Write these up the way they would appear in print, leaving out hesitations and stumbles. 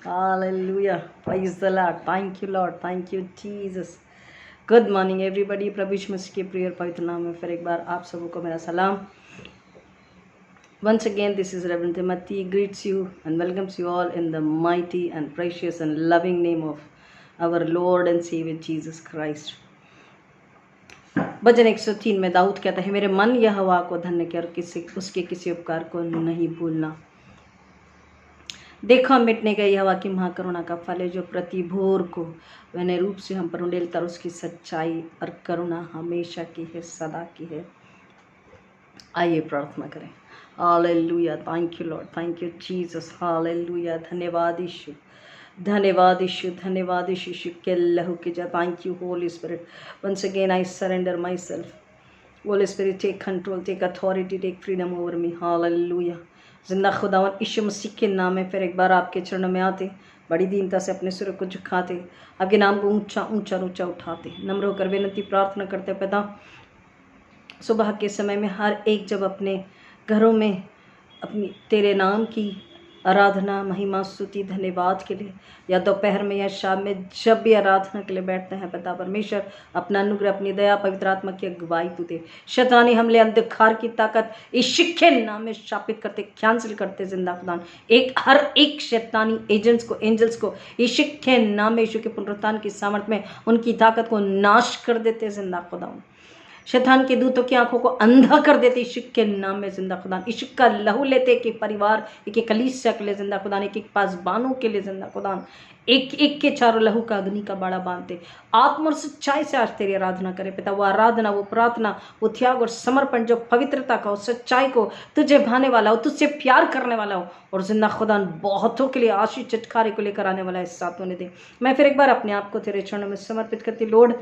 Hallelujah. Praise the Lord. Thank you, Lord. Thank you, Jesus. Good morning, everybody. प्रभु यीशु मसीह के प्रिय और पवित्र नाम में फिर एक बार आप सबको मेरा सलाम. Once again, this is Reverend Timothy greets you and welcomes you all in the mighty and precious and loving name of our Lord and Savior Jesus Christ. भजन 103 में दाऊद कहता है, मेरे मन यहोवा को धन्य कर उसके किसी उपकार को नहीं भूलना. देखा मिटने गई यहोवा की महाकरुणा का फल है, जो प्रति भोर को वह रूप से हम पर उंडेलता, और उसकी सच्चाई और करुणा हमेशा की है, सदा की है. आइए प्रार्थना करें. Hallelujah. Thank you Lord. Thank you Jesus. Hallelujah. धन्यवाद यीशु. धन्यवाद यीशु. धन्यवाद यीशु के लहू के जा. Thank you Holy Spirit. Once again I surrender myself. Holy Spirit, take control, take authority, take freedom over me. Hallelujah. जिंदा खुदावन यीशु मसीह के नाम में फिर एक बार आपके चरणों में आते, बड़ी दीनता से अपने सिर को झुकाते, आपके नाम को ऊंचा ऊंचा ऊंचा उठाते, नम्र होकर विनती प्रार्थना करते. पिता, सुबह के समय में हर एक जब अपने घरों में अपनी तेरे नाम की आराधना, महिमा, स्तुति, धन्यवाद के लिए, या दोपहर में या शाम में जब भी आराधना के लिए बैठते हैं, पिता परमेश्वर अपना अनुग्रह, अपनी दया, पवित्र आत्मा की अगुवाई तू दे. शैतानी हमले, अंधकार की ताकत यीशु के नाम में शापित करते, कैंसिल करते. जिंदा खुदा हर एक शैतानी एजेंट्स को, एंजल्स को यीशु के नाम में, यीशु के पुनरुत्थान की सामर्थ में उनकी ताकत को नाश कर देते. जिंदा खुदा शैतान के दूतों की आंखों को अंधा कर देते यीशु के नाम में. जिंदा खुदा यीशु का लहू लेते कि परिवार, एक कलीसिया के लिए, जिंदा खुदा एक पासबानों के लिए, जिंदा खुदा एक एक के चारों लहू का अग्नि का बाड़ा बांधते. आत्मा और सच्चाई से आज तेरी आराधना करे पिता. वो आराधना, वो प्रार्थना, वो त्याग और समर्पण जो पवित्रता का हो, सच्चाई को तुझे भाने वाला हो, तुझसे प्यार करने वाला हो, और जिंदा खुदा बहुतों के लिए आशीष छुटकारे को लेकर आने वाला है, साथ होने दे. मैं फिर एक बार अपने आप को तेरे चरणों में समर्पित करती. लॉर्ड,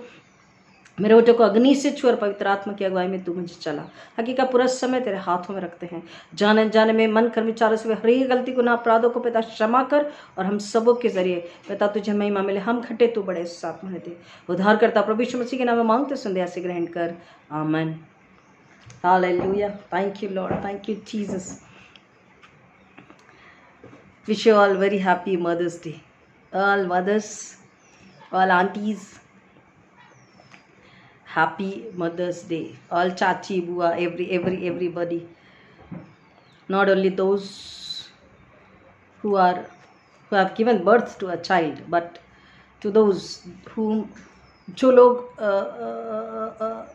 मेरे ओठों को अग्नि से छू और पवित्र आत्मा की अगुवाई में तू मुझे चला. हकीका पूरा समय तेरे हाथों में रखते हैं. जाने जाने में, मन कर्म विचारों से हर एक गलती को, ना अपराधों को पिता क्षमा कर, और हम सबों के जरिए पिता तुझे महिमा मिले. हम घटे तू बड़े, साथ में दे. उद्धार करता प्रभु यीशु मसीह के नाम में मांगते सुन से ग्रहण कर. आमीन. Hallelujah. Thank you Lord. Thank you Jesus. Wish you all very happy mother's Day. All mothers, all aunties, happy Mother's Day. All chachi, bua, everybody. Not only those who have given birth to a child, but to those whom, जो लोग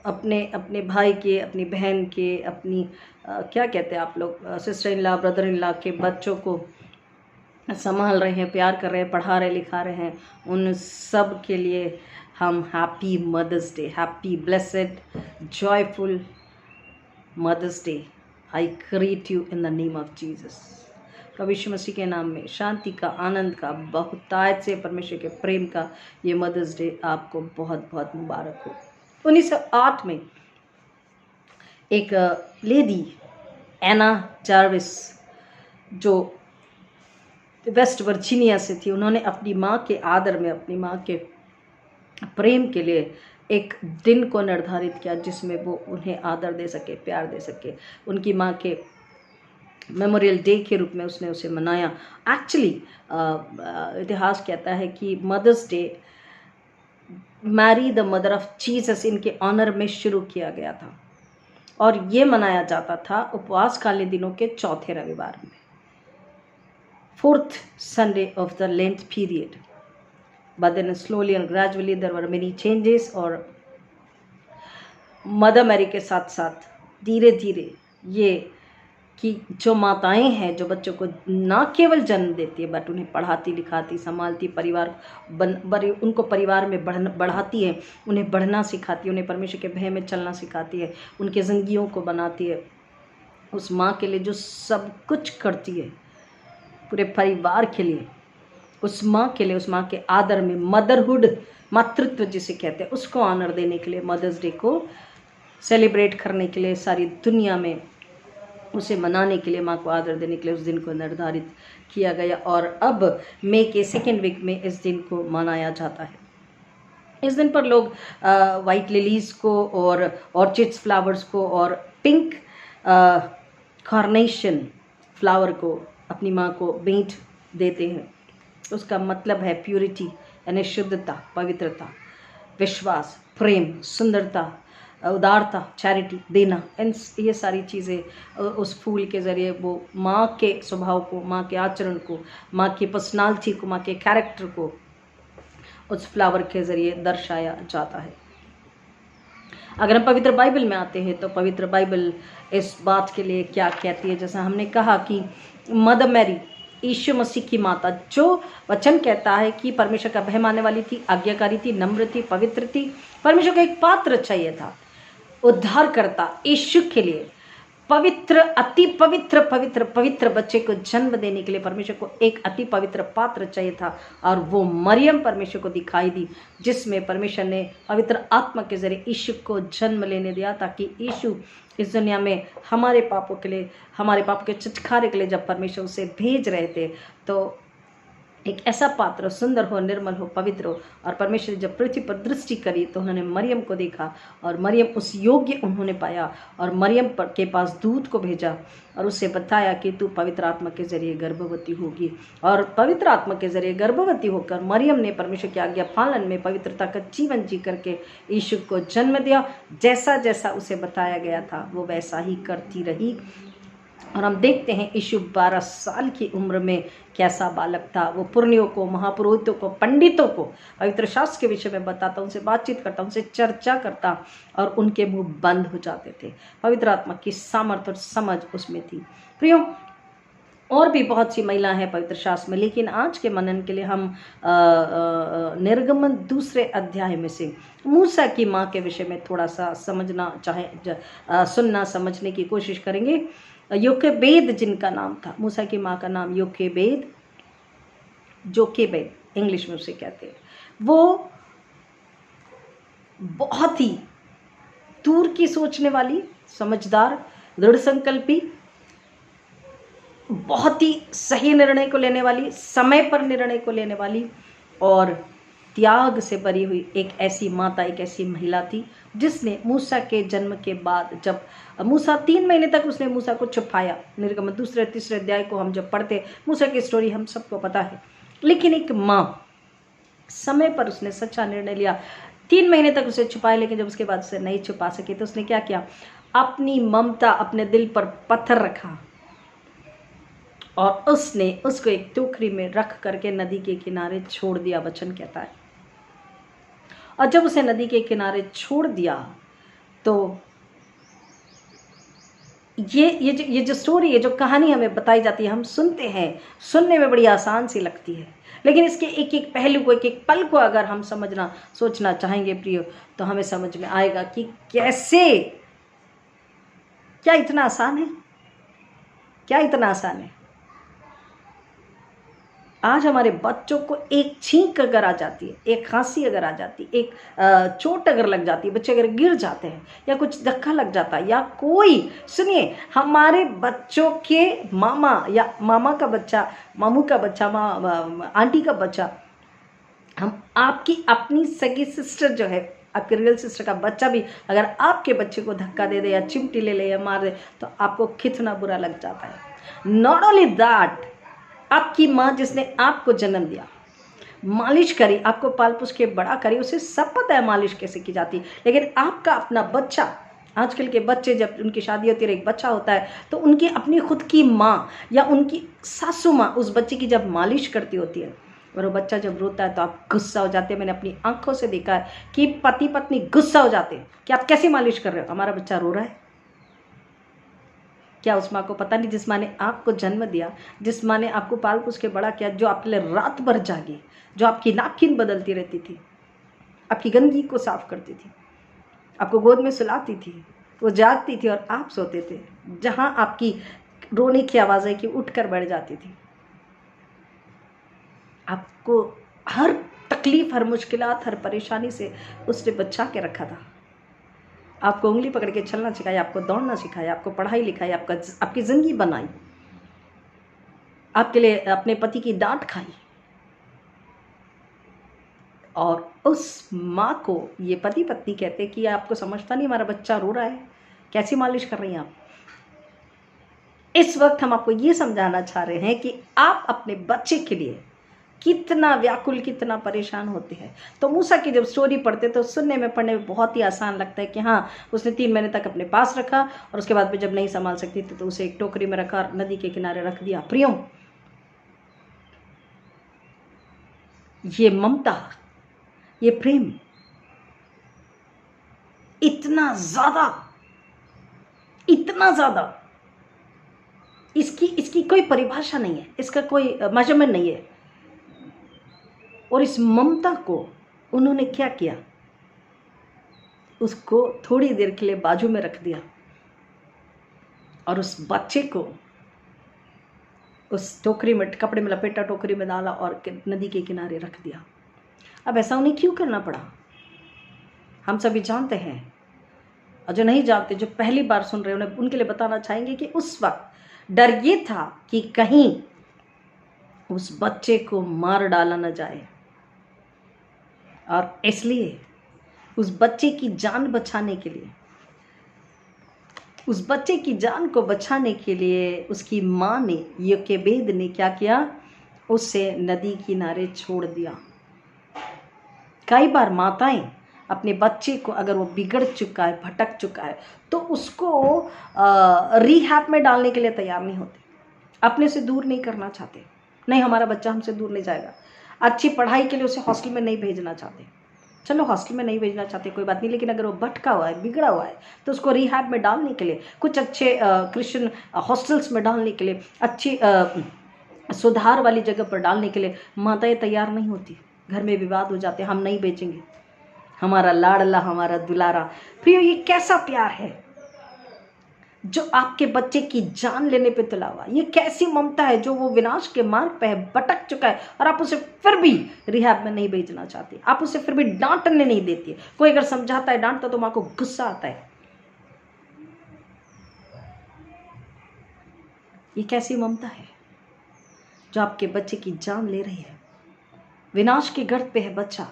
अपने अपने भाई के, अपनी बहन के, अपनी क्या कहते हैं आप लोग, sister in law, brother in law के बच्चों को संभाल रहे हैं, प्यार कर रहे हैं, पढ़ा रहे, लिखा रहे हैं, उन सब के लिए हम happy mother's day, happy blessed joyful mother's day. I greet you in the name of Jesus. प्रभु यीशु मसीह के नाम में शांति का, आनंद का, बहुतायत से परमेश्वर के प्रेम का ये मदर्स डे आपको बहुत बहुत मुबारक हो. 1908 में एक लेडी एना जार्विस, जो वेस्ट वर्जीनिया से थी, उन्होंने अपनी माँ के आदर में, अपनी माँ के प्रेम के लिए एक दिन को निर्धारित किया, जिसमें वो उन्हें आदर दे सके, प्यार दे सके. उनकी माँ के मेमोरियल डे के रूप में उसने उसे मनाया. एक्चुअली इतिहास कहता है कि Mother's Day Mary the mother of Jesus, इनके ऑनर में शुरू किया गया था, और ये मनाया जाता था उपवास कालीन दिनों के चौथे रविवार में, 4th Sunday of the Lent period. But then slowly and gradually there were many changes, और मदर मैरी के साथ साथ धीरे धीरे ये कि जो माताएं हैं, जो बच्चों को ना केवल जन्म देती है, बट उन्हें पढ़ाती, लिखाती, संभालती, परिवार उनको परिवार में बढ़ाती है, उन्हें बढ़ना सिखाती है, उन्हें परमेश्वर के भय में चलना सिखाती है, उनके ज़िंदगियों को बनाती है. उस माँ के लिए जो सब कुछ करती है पूरे परिवार के लिए, उस माँ के लिए, उस माँ के आदर में, मदरहुड, मातृत्व जिसे कहते हैं, उसको ऑनर देने के लिए, मदर्स डे को सेलिब्रेट करने के लिए, सारी दुनिया में उसे मनाने के लिए, माँ को आदर देने के लिए उस दिन को निर्धारित किया गया. और अब मई के 2nd वीक में इस दिन को मनाया जाता है. इस दिन पर लोग वाइट लिलीज़ को, और ऑर्चिड्स फ्लावर्स को, और पिंक कार्नेशन फ्लावर को अपनी माँ को भेंट देते हैं. उसका मतलब है प्यूरिटी, यानी शुद्धता, पवित्रता, विश्वास, प्रेम, सुंदरता, उदारता, चैरिटी, देना। ये सारी चीज़ें उस फूल के ज़रिए वो माँ के स्वभाव को, माँ के आचरण को, माँ की पर्सनालिटी को, माँ के कैरेक्टर को उस फ्लावर के ज़रिए दर्शाया जाता है। अगर हम पवित्र बाइबल में आते हैं तो पवित्र बाइबल इस बात के लिए क्या कहती है, जैसा हमने कहा कि मदर मैरी यीशु मसीह की माता, जो वचन कहता है कि परमेश्वर का भय मानने वाली थी, आज्ञाकारी थी, नम्र थी, पवित्र थी। परमेश्वर को एक पात्र चाहिए था उद्धारकर्ता यीशु के लिए, पवित्र, अति पवित्र पवित्र पवित्र बच्चे को जन्म देने के लिए परमेश्वर को एक अति पवित्र पात्र चाहिए था, और वो मरियम परमेश्वर को दिखाई दी, जिसमें परमेश्वर ने पवित्र आत्मा के जरिए यीशु को जन्म लेने दिया, ताकि यीशु इस दुनिया में हमारे पापों के लिए, हमारे पाप के छुटकारे के लिए जब परमेश्वर उसे भेज रहे थे, तो एक ऐसा पात्र सुंदर हो, निर्मल हो, पवित्र हो। और परमेश्वर ने जब पृथ्वी पर दृष्टि करी तो उन्होंने मरियम को देखा, और मरियम उस योग्य उन्होंने पाया, और मरियम के पास दूत को भेजा और उससे बताया कि तू पवित्र आत्मा के जरिए गर्भवती होगी। और पवित्र आत्मा के जरिए गर्भवती होकर मरियम ने परमेश्वर की आज्ञा पालन में पवित्रता का जीवन जी करके यीशु को जन्म दिया। जैसा जैसा उसे बताया गया था वो वैसा ही करती रही। और हम देखते हैं यीशु 12 साल की उम्र में कैसा बालक था। वो पुरनियों को, महापुरोहितों को, पंडितों को पवित्र शास्त्र के विषय में बताता, उनसे बातचीत करता, उनसे चर्चा करता, और उनके मुंह बंद हो जाते थे। पवित्र आत्मा की सामर्थ्य और समझ उसमें थी। प्रियो, और भी बहुत सी महिला हैं पवित्र शास्त्र में, लेकिन आज के मनन के लिए हम निर्गमन 2 अध्याय में से मूसा की माँ के विषय में थोड़ा सा समझना सुनना समझने की कोशिश करेंगे। योकेबेद जिनका नाम था, मूसा की माँ का नाम योकेबेद, जोकेबेद इंग्लिश में उसे कहते हैं। वो बहुत ही दूर की सोचने वाली, समझदार, दृढ़ संकल्पी, बहुत ही सही निर्णय को लेने वाली, समय पर निर्णय को लेने वाली और त्याग से भरी हुई एक ऐसी माता, एक ऐसी महिला थी, जिसने मूसा के जन्म के बाद, जब मूसा 3 महीने तक उसने मूसा को छुपाया। निर्गमन 2-3 अध्याय को हम जब पढ़ते, मूसा की स्टोरी हम सबको पता है। लेकिन एक माँ, समय पर उसने सच्चा निर्णय लिया। 3 महीने तक उसे छुपाया, लेकिन जब उसके बाद उसे नहीं छुपा सके तो उसने क्या किया, अपनी ममता अपने दिल पर पत्थर रखा और उसने उसको एक टोकरी में रख करके नदी के किनारे छोड़ दिया, वचन कहता है। और जब उसे नदी के किनारे छोड़ दिया तो ये जो स्टोरी है, जो कहानी हमें बताई जाती है, हम सुनते हैं, सुनने में बड़ी आसान सी लगती है, लेकिन इसके एक एक पहलू को, एक एक पल को अगर हम समझना, सोचना चाहेंगे प्रियो, तो हमें समझ में आएगा कि कैसे, क्या इतना आसान है, क्या इतना आसान है। आज हमारे बच्चों को एक छींक अगर आ जाती है, एक खांसी अगर आ जाती है, एक चोट अगर लग जाती है, बच्चे अगर गिर जाते हैं या कुछ धक्का लग जाता है, या कोई, सुनिए, हमारे बच्चों के मामा या मामा का बच्चा, मामू का बच्चा, आंटी का बच्चा, हम आपकी अपनी सगी सिस्टर जो है, आपकी रियल सिस्टर का बच्चा भी अगर आपके बच्चे को धक्का दे दे या चिमटी ले ले या मार दे तो आपको कितना बुरा लग जाता है। नॉट ओनली दैट, आपकी माँ जिसने आपको जन्म दिया, मालिश करी, आपको पाल पोस के बड़ा करी, उसे सब पता है मालिश कैसे की जाती है। लेकिन आपका अपना बच्चा, आजकल के बच्चे जब उनकी शादी होती है, एक बच्चा होता है, तो उनकी अपनी खुद की माँ या उनकी सासू माँ उस बच्चे की जब मालिश करती होती है और वो बच्चा जब रोता है तो आप गुस्सा हो जाते हैं। मैंने अपनी आंखों से देखा है कि पति पत्नी गुस्सा हो जाते हैं कि आप कैसे मालिश कर रहे हो, हमारा बच्चा रो रहा है। क्या उस माँ को पता नहीं, जिस माँ ने आपको जन्म दिया, जिस माँ ने आपको पाल पोस के बड़ा किया, जो आपके लिए रात भर जागी, जो आपकी नाखिन बदलती रहती थी, आपकी गंदगी को साफ करती थी, आपको गोद में सुलाती थी, वो जागती थी और आप सोते थे, जहाँ आपकी रोने की आवाज़ है कि उठकर बैठ जाती थी, आपको हर तकलीफ, हर मुश्किलात, हर परेशानी से उसने बचा के रखा था। आपको उंगली पकड़ के चलना सिखाया, आपको दौड़ना सिखाया, आपको पढ़ाई लिखाई, आपकी ज़िंदगी बनाई, आपके लिए अपने पति की डांट खाई। और उस माँ को ये पति पत्नी कहते कि आपको समझता नहीं, हमारा बच्चा रो रहा है, कैसी मालिश कर रही हैं आप। इस वक्त हम आपको ये समझाना चाह रहे हैं कि आप अपने बच्चे के लिए कितना व्याकुल, कितना परेशान होते हैं। तो मूसा की जब स्टोरी पढ़ते तो सुनने में, पढ़ने में बहुत ही आसान लगता है कि हाँ, उसने 3 महीने तक अपने पास रखा और उसके बाद में जब नहीं संभाल सकती थी तो उसे एक टोकरी में रखा, नदी के किनारे रख दिया। प्रियो, ये ममता, ये प्रेम इतना ज्यादा, इसकी कोई परिभाषा नहीं है, इसका कोई मेजरमेंट नहीं है। और इस ममता को उन्होंने क्या किया, उसको थोड़ी देर के लिए बाजू में रख दिया और उस बच्चे को उस टोकरी में, कपड़े में लपेटा, टोकरी में डाला और नदी के किनारे रख दिया। अब ऐसा उन्हें क्यों करना पड़ा, हम सभी जानते हैं। और जो नहीं जानते, जो पहली बार सुन रहे हैं, उनके लिए बताना चाहेंगे कि उस वक्त डर ये था कि कहीं उस बच्चे को मार डाला न जाए, और इसलिए उस बच्चे की जान बचाने के लिए, उस बच्चे की जान को बचाने के लिए उसकी माँ ने, योकेबेद ने क्या किया, उसे नदी किनारे छोड़ दिया। कई बार माताएं अपने बच्चे को, अगर वो बिगड़ चुका है, भटक चुका है, तो उसको रिहैब में डालने के लिए तैयार नहीं होते, अपने से दूर नहीं करना चाहते। नहीं, हमारा बच्चा हमसे दूर नहीं जाएगा। अच्छी पढ़ाई के लिए उसे हॉस्टल में नहीं भेजना चाहते। चलो, हॉस्टल में नहीं भेजना चाहते कोई बात नहीं, लेकिन अगर वो भटका हुआ है, बिगड़ा हुआ है, तो उसको रिहैब में डालने के लिए, कुछ अच्छे क्रिश्चियन हॉस्टल्स में डालने के लिए, अच्छी सुधार वाली जगह पर डालने के लिए माताएं तैयार नहीं होती। घर में विवाद हो जाते, हम नहीं बेचेंगे, हमारा लाडला, हमारा दुलारा। प्रियो, ये कैसा प्यार है जो आपके बच्चे की जान लेने पे तुला हुआ। ये कैसी ममता है जो वो विनाश के मार्ग पे है, भटक चुका है, और आप उसे फिर भी रिहैब में नहीं भेजना चाहते, आप उसे फिर भी डांटने नहीं देती। कोई अगर समझाता है, डांटता, तो माँ को गुस्सा आता है। ये कैसी ममता है जो आपके बच्चे की जान ले रही है। विनाश के गर्त पे है बच्चा,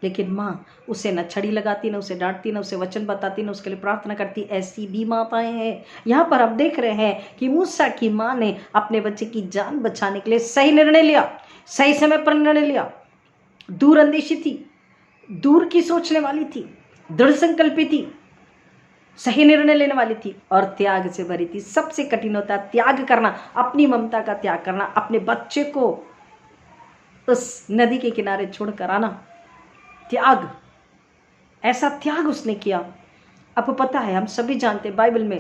लेकिन माँ उसे न छड़ी लगाती, न उसे डांटती, न उसे वचन बताती, न उसके लिए प्रार्थना करती। ऐसी भी माताएं हैं। यहाँ पर हम देख रहे हैं कि मूसा की माँ ने अपने बच्चे की जान बचाने के लिए सही निर्णय लिया, सही समय पर निर्णय लिया। दूरअंदेशी थी, दूर की सोचने वाली थी, दृढ़ संकल्पी थी, सही निर्णय लेने वाली थी और त्याग से भरी थी। सबसे कठिन होता है त्याग करना, अपनी ममता का त्याग करना, अपने बच्चे को उस नदी के किनारे छोड़कर आना। त्याग, ऐसा त्याग उसने किया। आपको पता है, हम सभी जानते हैं बाइबल में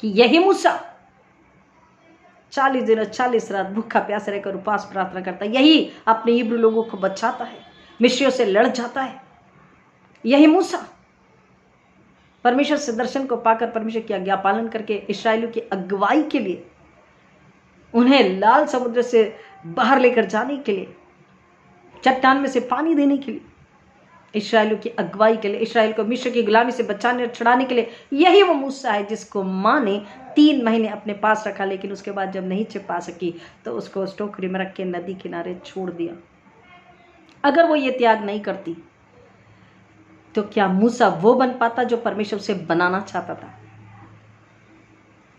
कि यही मूसा 40 दिन और 40 रात भूखा प्यासा रहकर उपवास प्रार्थना करता है। यही अपने इब्रू लोगों को बचाता है, मिस्रियों से लड़ जाता है। यही मूसा परमेश्वर से दर्शन को पाकर, परमेश्वर की आज्ञा पालन करके, इस्राएलियों की अगुवाई के लिए, उन्हें लाल समुद्र से बाहर लेकर जाने के लिए, चट्टान में से पानी देने के लिए, इस्राएलियों की अगुवाई के लिए, इस्राएल को मिस्र की गुलामी से बचाने और छुड़ाने के लिए, यही वो मूसा है जिसको माँ ने 3 महीने अपने पास रखा, लेकिन उसके बाद जब नहीं छिपा सकी तो उसको उस टोकरी में रख के नदी किनारे छोड़ दिया। अगर वो ये त्याग नहीं करती तो क्या मूसा वो बन पाता जो परमेश्वर उसे बनाना चाहता था?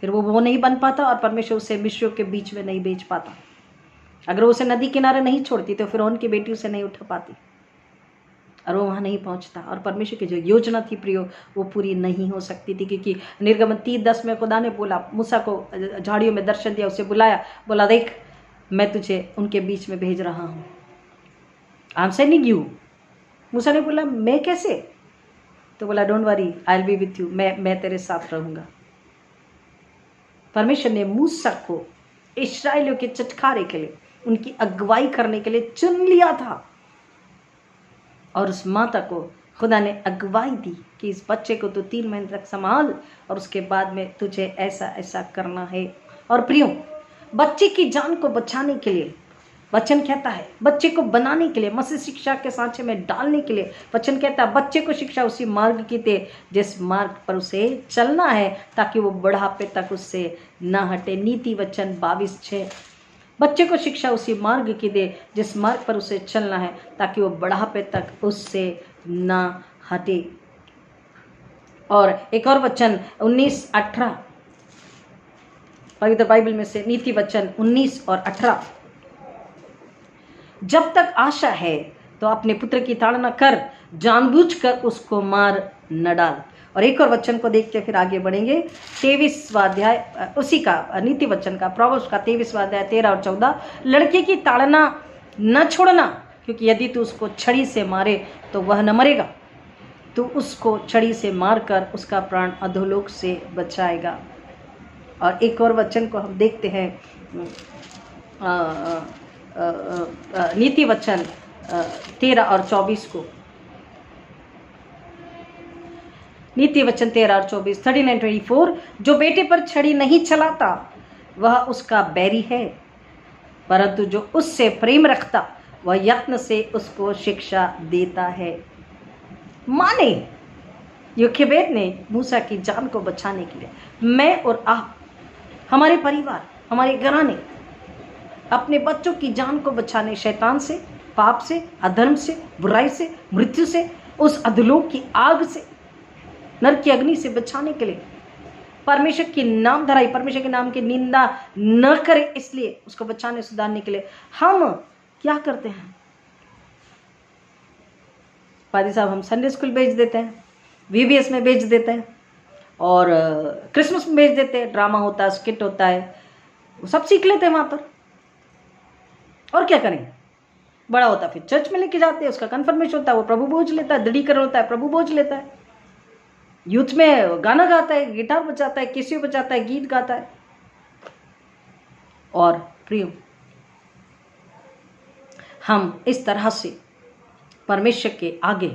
फिर वो नहीं बन पाता और परमेश्वर उसे मिस्रियों के बीच में नहीं भेज पाता। अगर वो उसे नदी किनारे नहीं छोड़ती तो फिर उनकी बेटी उसे नहीं उठा पाती और वो वहाँ नहीं पहुँचता। और परमेश्वर की जो योजना थी प्रियो, वो पूरी नहीं हो सकती थी, क्योंकि निर्गमन 3:10 में खुदा ने बोला, मूसा को झाड़ियों में दर्शन दिया, उसे बुलाया, बोला देख मैं तुझे उनके बीच में भेज रहा हूँ, आई एम सेंडिंग यू। मूसा ने बोला मैं कैसे? तो बोला don't worry, I will be with you, मैं तेरे साथ रहूँगा। परमेश्वर ने मूसा को इस्राएलियों के छुटकारे के लिए, उनकी अगुवाई करने के लिए चुन लिया था। और उस माता को खुदा ने अगुवाई दी कि इस बच्चे को तो 3 महीने तक संभाल और उसके बाद में तुझे ऐसा ऐसा करना है। और प्रियो, बच्चे की जान को बचाने के लिए वचन कहता है, बच्चे को बनाने के लिए, मसीह शिक्षा के सांचे में डालने के लिए वचन कहता है, बच्चे को शिक्षा उसी मार्ग की दे जिस मार्ग पर उसे चलना है, ताकि वो बुढ़ापे तक उससे न हटे। नीति वचन 22:6। बच्चे को शिक्षा उसी मार्ग की दे जिस मार्ग पर उसे चलना है, ताकि वो बुढ़ापे तक उससे न हटे। और एक और वचन 19:18 पवित्र बाइबल में से, नीति वचन 19 और 18। जब तक आशा है तो अपने पुत्र की ताड़ना कर, जानबूझकर उसको मार न डाल। और एक और वचन को देख के फिर आगे बढ़ेंगे। 23वां अध्याय उसी का नीति वचन का, प्रोवर्ब्स का 23वां अध्याय 13 और 14। लड़के की ताड़ना न छोड़ना, क्योंकि यदि तू उसको छड़ी से मारे तो वह न मरेगा, तू उसको छड़ी से मारकर उसका प्राण अधोलोक से बचाएगा। और एक और वचन को हम देखते हैं, नीति वचन 13 और 24 को। नीति वचन 13 और 24, 39-24। जो बेटे पर छड़ी नहीं चलाता वह उसका बैरी है, परंतु जो उससे प्रेम रखता वह यत्न से उसको शिक्षा देता है। माने योकेबेद ने मूसा की जान को बचाने के लिए मैं और आप, हमारे परिवार, हमारे घराने, अपने बच्चों की जान को बचाने, शैतान से, पाप से, अधर्म से, बुराई से, मृत्यु से, उस अधोलोक की आग से, नरक की अग्नि से बचाने के लिए, परमेश्वर की नाम धराई, परमेश्वर के नाम की निंदा न करे, इसलिए उसको बचाने सुधारने के लिए हम क्या करते हैं? पादी साहब, हम संडे स्कूल भेज देते हैं, VBS में भेज देते हैं, और क्रिसमस में भेज देते हैं, ड्रामा होता है, स्किट होता है, वो सब सीख लेते हैं वहाँ पर। और क्या करें? बड़ा होता है फिर चर्च में लेके जाते हैं, उसका कन्फर्मेशन होता है, वो प्रभु बोझ लेता है, दृढ़ीकरण होता है, प्रभु बोझ लेता है, यूथ में गाना गाता है, गिटार बजाता है, कैसियो बजाता है, गीत गाता है। और प्रियो, हम इस तरह से परमेश्वर के आगे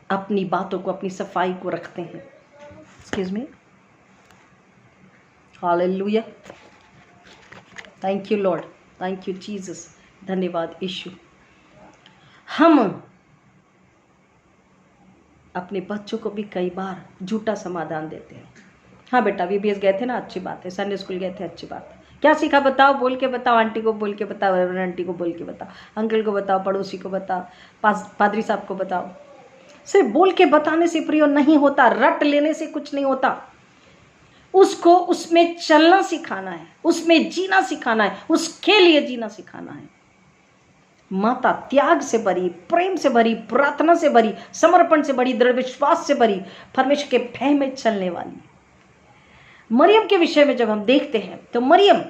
अपनी बातों को, अपनी सफाई को रखते हैं। Excuse me, hallelujah, thank you Lord, thank you Jesus, धन्यवाद यीशु। हम अपने बच्चों को भी कई बार झूठा समाधान देते हैं। हाँ बेटा, VBS गए थे ना, अच्छी बात है, संडे स्कूल गए थे, अच्छी बात है, क्या सीखा बताओ, बोल के बताओ, आंटी को बोल के बताओ, आंटी को बोल के बताओ, अंकल को बताओ, पड़ोसी को बताओ, पादरी साहब को बताओ। सिर्फ बोल के बताने से प्रियो नहीं होता, रट लेने से कुछ नहीं होता। उसको उसमें चलना सिखाना है, उसमें जीना सिखाना है, उसके लिए जीना सिखाना है। माता त्याग से भरी, प्रेम से भरी, प्रार्थना से भरी, समर्पण से भरी, दृढ़ विश्वास से भरी, परमेश्वर के भय में चलने वाली। मरियम के विषय में जब हम देखते हैं तो मरियम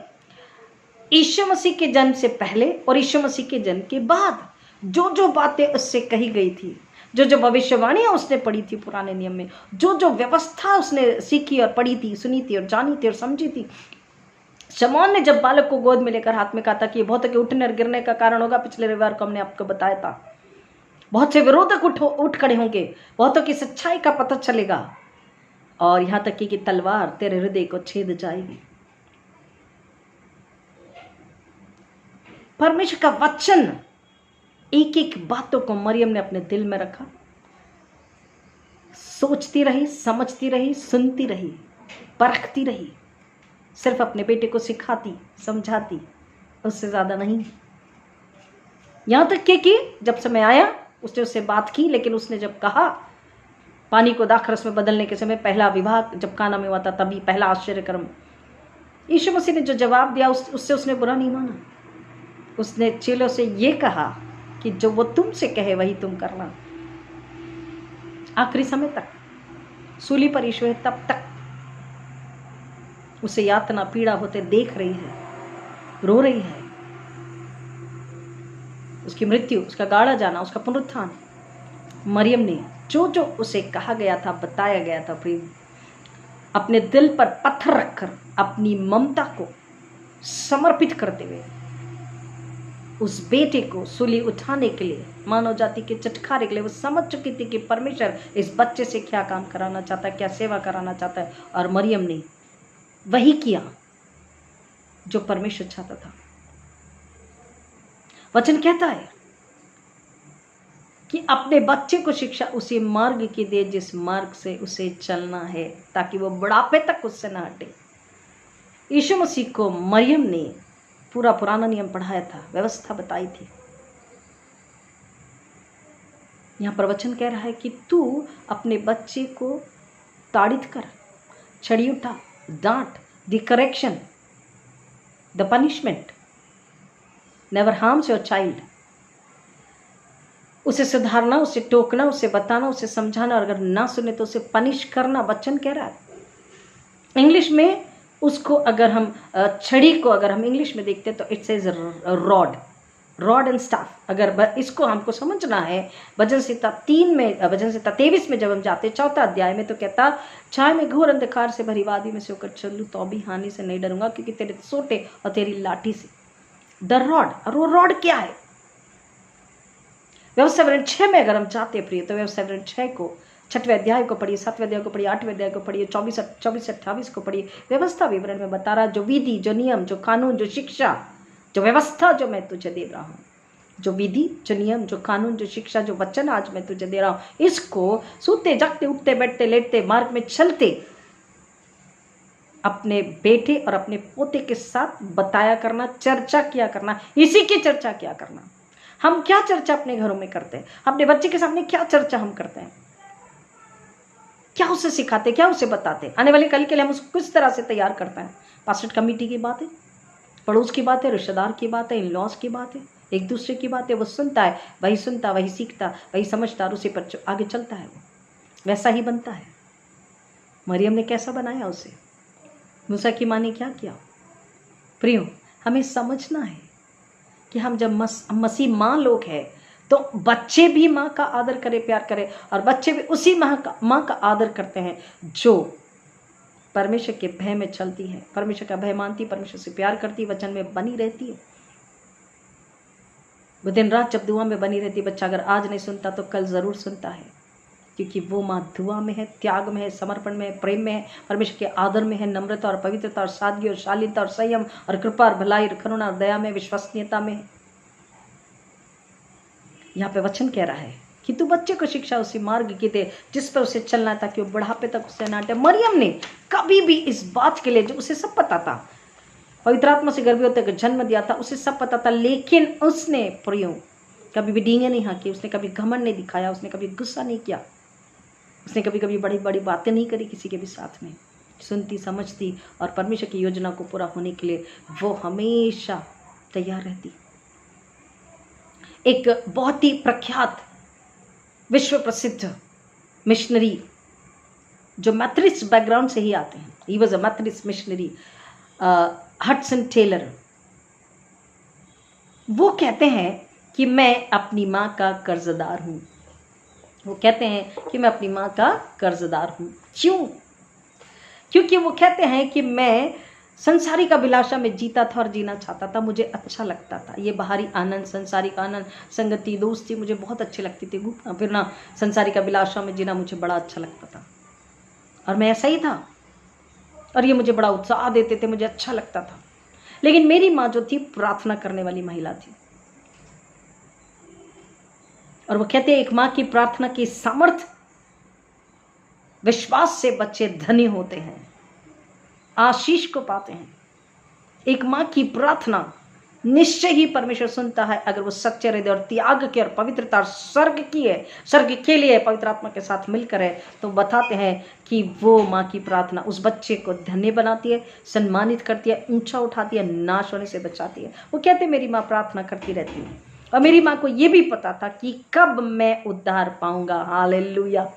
यीशु मसीह के जन्म से पहले और यीशु मसीह के जन्म के बाद जो जो बातें उससे कही गई थी, जो जो भविष्यवाणियां उसने पढ़ी थी पुराने नियम में, जो जो व्यवस्था उसने सीखी और पढ़ी थी, सुनी थी और जानी थी और समझी थी, शमौन ने जब बालक को गोद में लेकर हाथ में कहा था कि बहुत के उठने और गिरने का कारण होगा, पिछले रविवार को हमने आपको बताया था, बहुत से विरोधक उठ खड़े होंगे, बहुतों की सच्चाई का पता चलेगा, और यहां तक कि तलवार तेरे हृदय को छेद जाएगी। परमेश्वर का वचन, एक एक बातों को मरियम ने अपने दिल में रखा, सोचती रही, समझती रही, सुनती रही, परखती रही, सिर्फ अपने बेटे को सिखाती, समझाती, उससे ज़्यादा नहीं। यहाँ तक कि जब समय आया उसने उससे बात की, लेकिन उसने जब कहा पानी को दाखरस में बदलने के समय, पहला विवाह जब काना में हुआ था, तभी पहला आश्चर्यकर्म, यीशु मसीह ने जो जवाब दिया उससे उसने बुरा नहीं माना। उसने चेलों से ये कहा कि जो वो तुमसे कहे वही तुम करना। आखिरी समय तक सूली पर यीशु है, तब तक उसे यातना पीड़ा होते देख रही है, रो रही है। उसकी मृत्यु, उसका गाड़ा जाना, उसका पुनरुत्थान, मरियम ने जो जो उसे कहा गया था, बताया गया था, प्रेम अपने दिल पर पत्थर रखकर अपनी ममता को समर्पित करते हुए उस बेटे को सूली उठाने के लिए, मानव जाति के छुटकारे के लिए, वो समझ चुकी थी कि परमेश्वर इस बच्चे से क्या काम कराना चाहता है, क्या सेवा कराना चाहता है। और मरियम ने वही किया जो परमेश्वर चाहता था। वचन कहता है कि अपने बच्चे को शिक्षा उसी मार्ग की दे जिस मार्ग से उसे चलना है, ताकि वो बुढ़ापे तक उससे ना हटे। यीशु मसीह को मरियम ने पूरा पुराना नियम पढ़ाया था, व्यवस्था बताई थी। यहाँ पर वचन कह रहा है कि तू अपने बच्चे को ताड़ित कर, छड़ी उठा, डांट, the correction, the punishment, never harms your child. उसे सुधारना, उसे टोकना, उसे बताना, उसे समझाना, और अगर ना सुने तो उसे पनिश करना वचन कह रहा है। इंग्लिश में उसको अगर हम छड़ी को अगर हम इंग्लिश में देखते हैं तो it says rod and staff. अगर इसको हमको समझना है, भजन संहिता 3 में, भजन संहिता 23 में जब हम जाते 4 अध्याय में, तो कहता चाहे मैं घोर अंधकार से भरी वादी में से होकर चलूं तो भी हानि से नहीं डरूंगा, क्योंकि तेरे सोटे और तेरी लाठी से। द रॉड, और वो रॉड क्या है? व्यवस्था विवरण 6 में अगर हम चाहते हैं प्रिय, तो व्यवस्था विवरण 6 को 6वें अध्याय को पढ़िए, 7वें अध्याय को पढ़िए, 8वें अध्याय को पढ़िए, 24-28 को पढ़िए। व्यवस्था विवरण में बता रहा जो विधि, जो नियम, जो कानून, जो शिक्षा, जो व्यवस्था जो मैं तुझे दे रहा हूँ, जो विधि, जो नियम, जो कानून, जो शिक्षा, जो वचन आज मैं तुझे दे रहा हूँ, इसको सोते जागते, उठते बैठते, लेटते, मार्ग में चलते अपने बेटे और अपने पोते के साथ बताया करना, चर्चा किया करना, इसी की चर्चा किया करना। हम क्या चर्चा अपने घरों में करते हैं? अपने बच्चे के सामने क्या चर्चा हम करते हैं? क्या उसे सिखाते, क्या उसे बताते? आने वाले कल के लिए हम उसको किस तरह से तैयार करते हैं? पास्टर कमेटी की बात है, पड़ोस की बात है, रिश्तेदार की बात है, इन लॉज की बात है, एक दूसरे की बात है। वो सुनता है, वही सुनता, वही सीखता, वही समझता, और उसी पर आगे चलता है। वो वैसा ही बनता है। मरियम ने कैसा बनाया उसे? मूसा की माँ ने क्या किया? प्रियो, हमें समझना है कि हम जब मसीह माँ लोग हैं तो बच्चे भी माँ का आदर करे, प्यार करे, और बच्चे भी उसी माँ का आदर करते हैं जो परमेश्वर के भय में चलती है, परमेश्वर का भय मानती, परमेश्वर से प्यार करती, वचन में बनी रहती है। वो दिन रात जब दुआ में बनी रहती। बच्चा अगर आज नहीं सुनता तो कल ज़रूर सुनता है, क्योंकि वो माँ दुआ में है, त्याग में है, समर्पण में है, प्रेम में है, परमेश्वर के आदर में है, नम्रता और पवित्रता और सादगी और शालीनता और संयम और कृपा और भलाई और करुणा और दया में, विश्वसनीयता में है। यहाँ पे वचन कह रहा है कि तू बच्चे को शिक्षा उसी मार्ग की दे जिस पर उसे चलना, ताकि वो बुढ़ापे तक उसे ना हटे। मरियम ने कभी भी इस बात के लिए, जो उसे सब पता था, पवित्र आत्मा से गर्भी होते जन्म दिया था, उसे सब पता था, लेकिन उसने प्रियो कभी भी डींगे नहीं हाँकी, उसने कभी घमंड नहीं दिखाया, उसने कभी गुस्सा नहीं किया, उसने कभी कभी बड़ी बड़ी बातें नहीं करी किसी के भी साथ में। सुनती, समझती, और परमेश्वर की योजना को पूरा होने के लिए वो हमेशा तैयार रहती। एक बहुत ही प्रख्यात, विश्व प्रसिद्ध मिशनरी जो मैथोडिस्ट बैकग्राउंड से ही आते हैं, he was a Methodist missionary, Hudson Taylor, वो कहते हैं कि मैं अपनी माँ का कर्जदार हूँ। वो कहते हैं कि मैं अपनी माँ का कर्जदार हूँ। क्यों? क्योंकि वो कहते हैं कि मैं संसारिक अभिलाषा में जीता था और जीना चाहता था, मुझे अच्छा लगता था। ये बाहरी आनंद, संसारिक आनंद, संगति, दोस्ती मुझे बहुत अच्छी लगती थी। घूमना फिरना, संसारिक अभिलाषा में जीना मुझे बड़ा अच्छा लगता था, और मैं ऐसा ही था, और ये मुझे बड़ा उत्साह देते थे, मुझे अच्छा लगता था। लेकिन मेरी माँ जो थी, प्रार्थना करने वाली महिला थी, और वो कहते हैं एक माँ की प्रार्थना की सामर्थ्य, विश्वास से बच्चे धनी होते हैं, आशीष को पाते हैं। एक माँ की प्रार्थना निश्चय ही परमेश्वर सुनता है, अगर वो सच्चे हृदय और त्याग के और पवित्रता और स्वर्ग की है, स्वर्ग के लिए पवित्र आत्मा के साथ मिलकर है, तो बताते हैं कि वो माँ की प्रार्थना उस बच्चे को धन्य बनाती है, सम्मानित करती है, ऊंचा उठाती है, नाश होने से बचाती है। वो कहते मेरी माँ प्रार्थना करती रहती है, और मेरी माँ को ये भी पता था कि कब मैं उद्धार पाऊंगा। हालेलुया।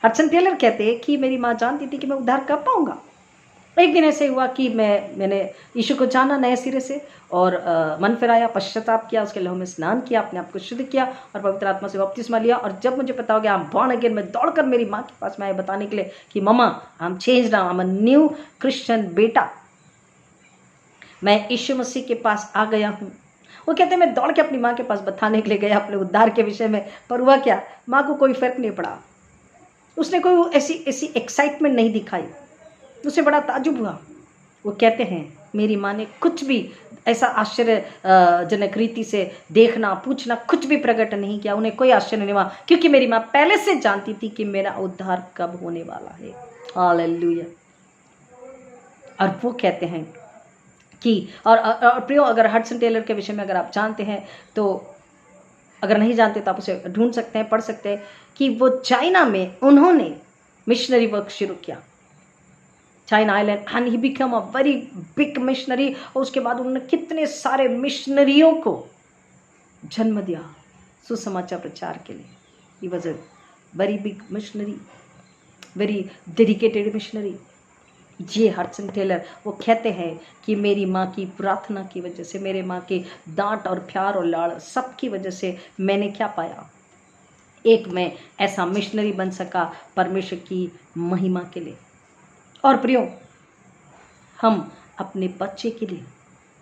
हडसन टेलर कहते हैं कि मेरी माँ जानती थी कि मैं उद्धार कब पाऊंगा। एक दिन ऐसे हुआ कि मैंने यीशु को जाना नए सिरे से, और मन फिराया, पश्चाताप किया, उसके लहू में स्नान किया, अपने आप को शुद्ध किया, और पवित्र आत्मा से बपतिस्मा लिया। और जब मुझे पता हो गया आई एम बॉर्न अगेन, मैं दौड़कर मेरी माँ के पास में आया बताने के लिए कि mama I am changed now, I am a new Christian बेटा, मैं यीशु मसीह के पास आ गया हूँ। वो कहते हैं मैं दौड़ के अपनी माँ के पास बताने के लिए गया अपने उद्धार के विषय में, पर हुआ क्या, माँ को कोई फर्क नहीं पड़ा। उसने कोई ऐसी एक्साइटमेंट नहीं दिखाई, उसे बड़ा ताजुब हुआ। वो कहते हैं मेरी माँ ने कुछ भी ऐसा आश्चर्यजनक रीति से देखना, पूछना, कुछ भी प्रकट नहीं किया। उन्हें कोई आश्चर्य नहीं हुआ, क्योंकि मेरी माँ पहले से जानती थी कि मेरा उद्धार कब होने वाला है। हालेलुया। और वो कहते हैं कि और प्रियो, अगर हडसन टेलर के विषय में अगर आप जानते हैं, तो अगर नहीं जानते तो आप उसे ढूंढ सकते हैं, पढ़ सकते हैं कि वो चाइना में उन्होंने मिशनरी वर्क शुरू किया। China island, and he become a very big missionary. और उसके बाद उन्होंने कितने सारे मिशनरियों को जन्म दिया सुसमाचार प्रचार के लिए। ही was a very big missionary, very dedicated missionary. ये हडसन टेलर वो कहते हैं कि मेरी माँ की प्रार्थना की वजह से, मेरे माँ के डांट और प्यार और लाड़ सबकी वजह से मैंने क्या पाया, एक मैं ऐसा मिशनरी बन सका परमेश्वर की महिमा के लिए। और प्रियो, हम अपने बच्चे के लिए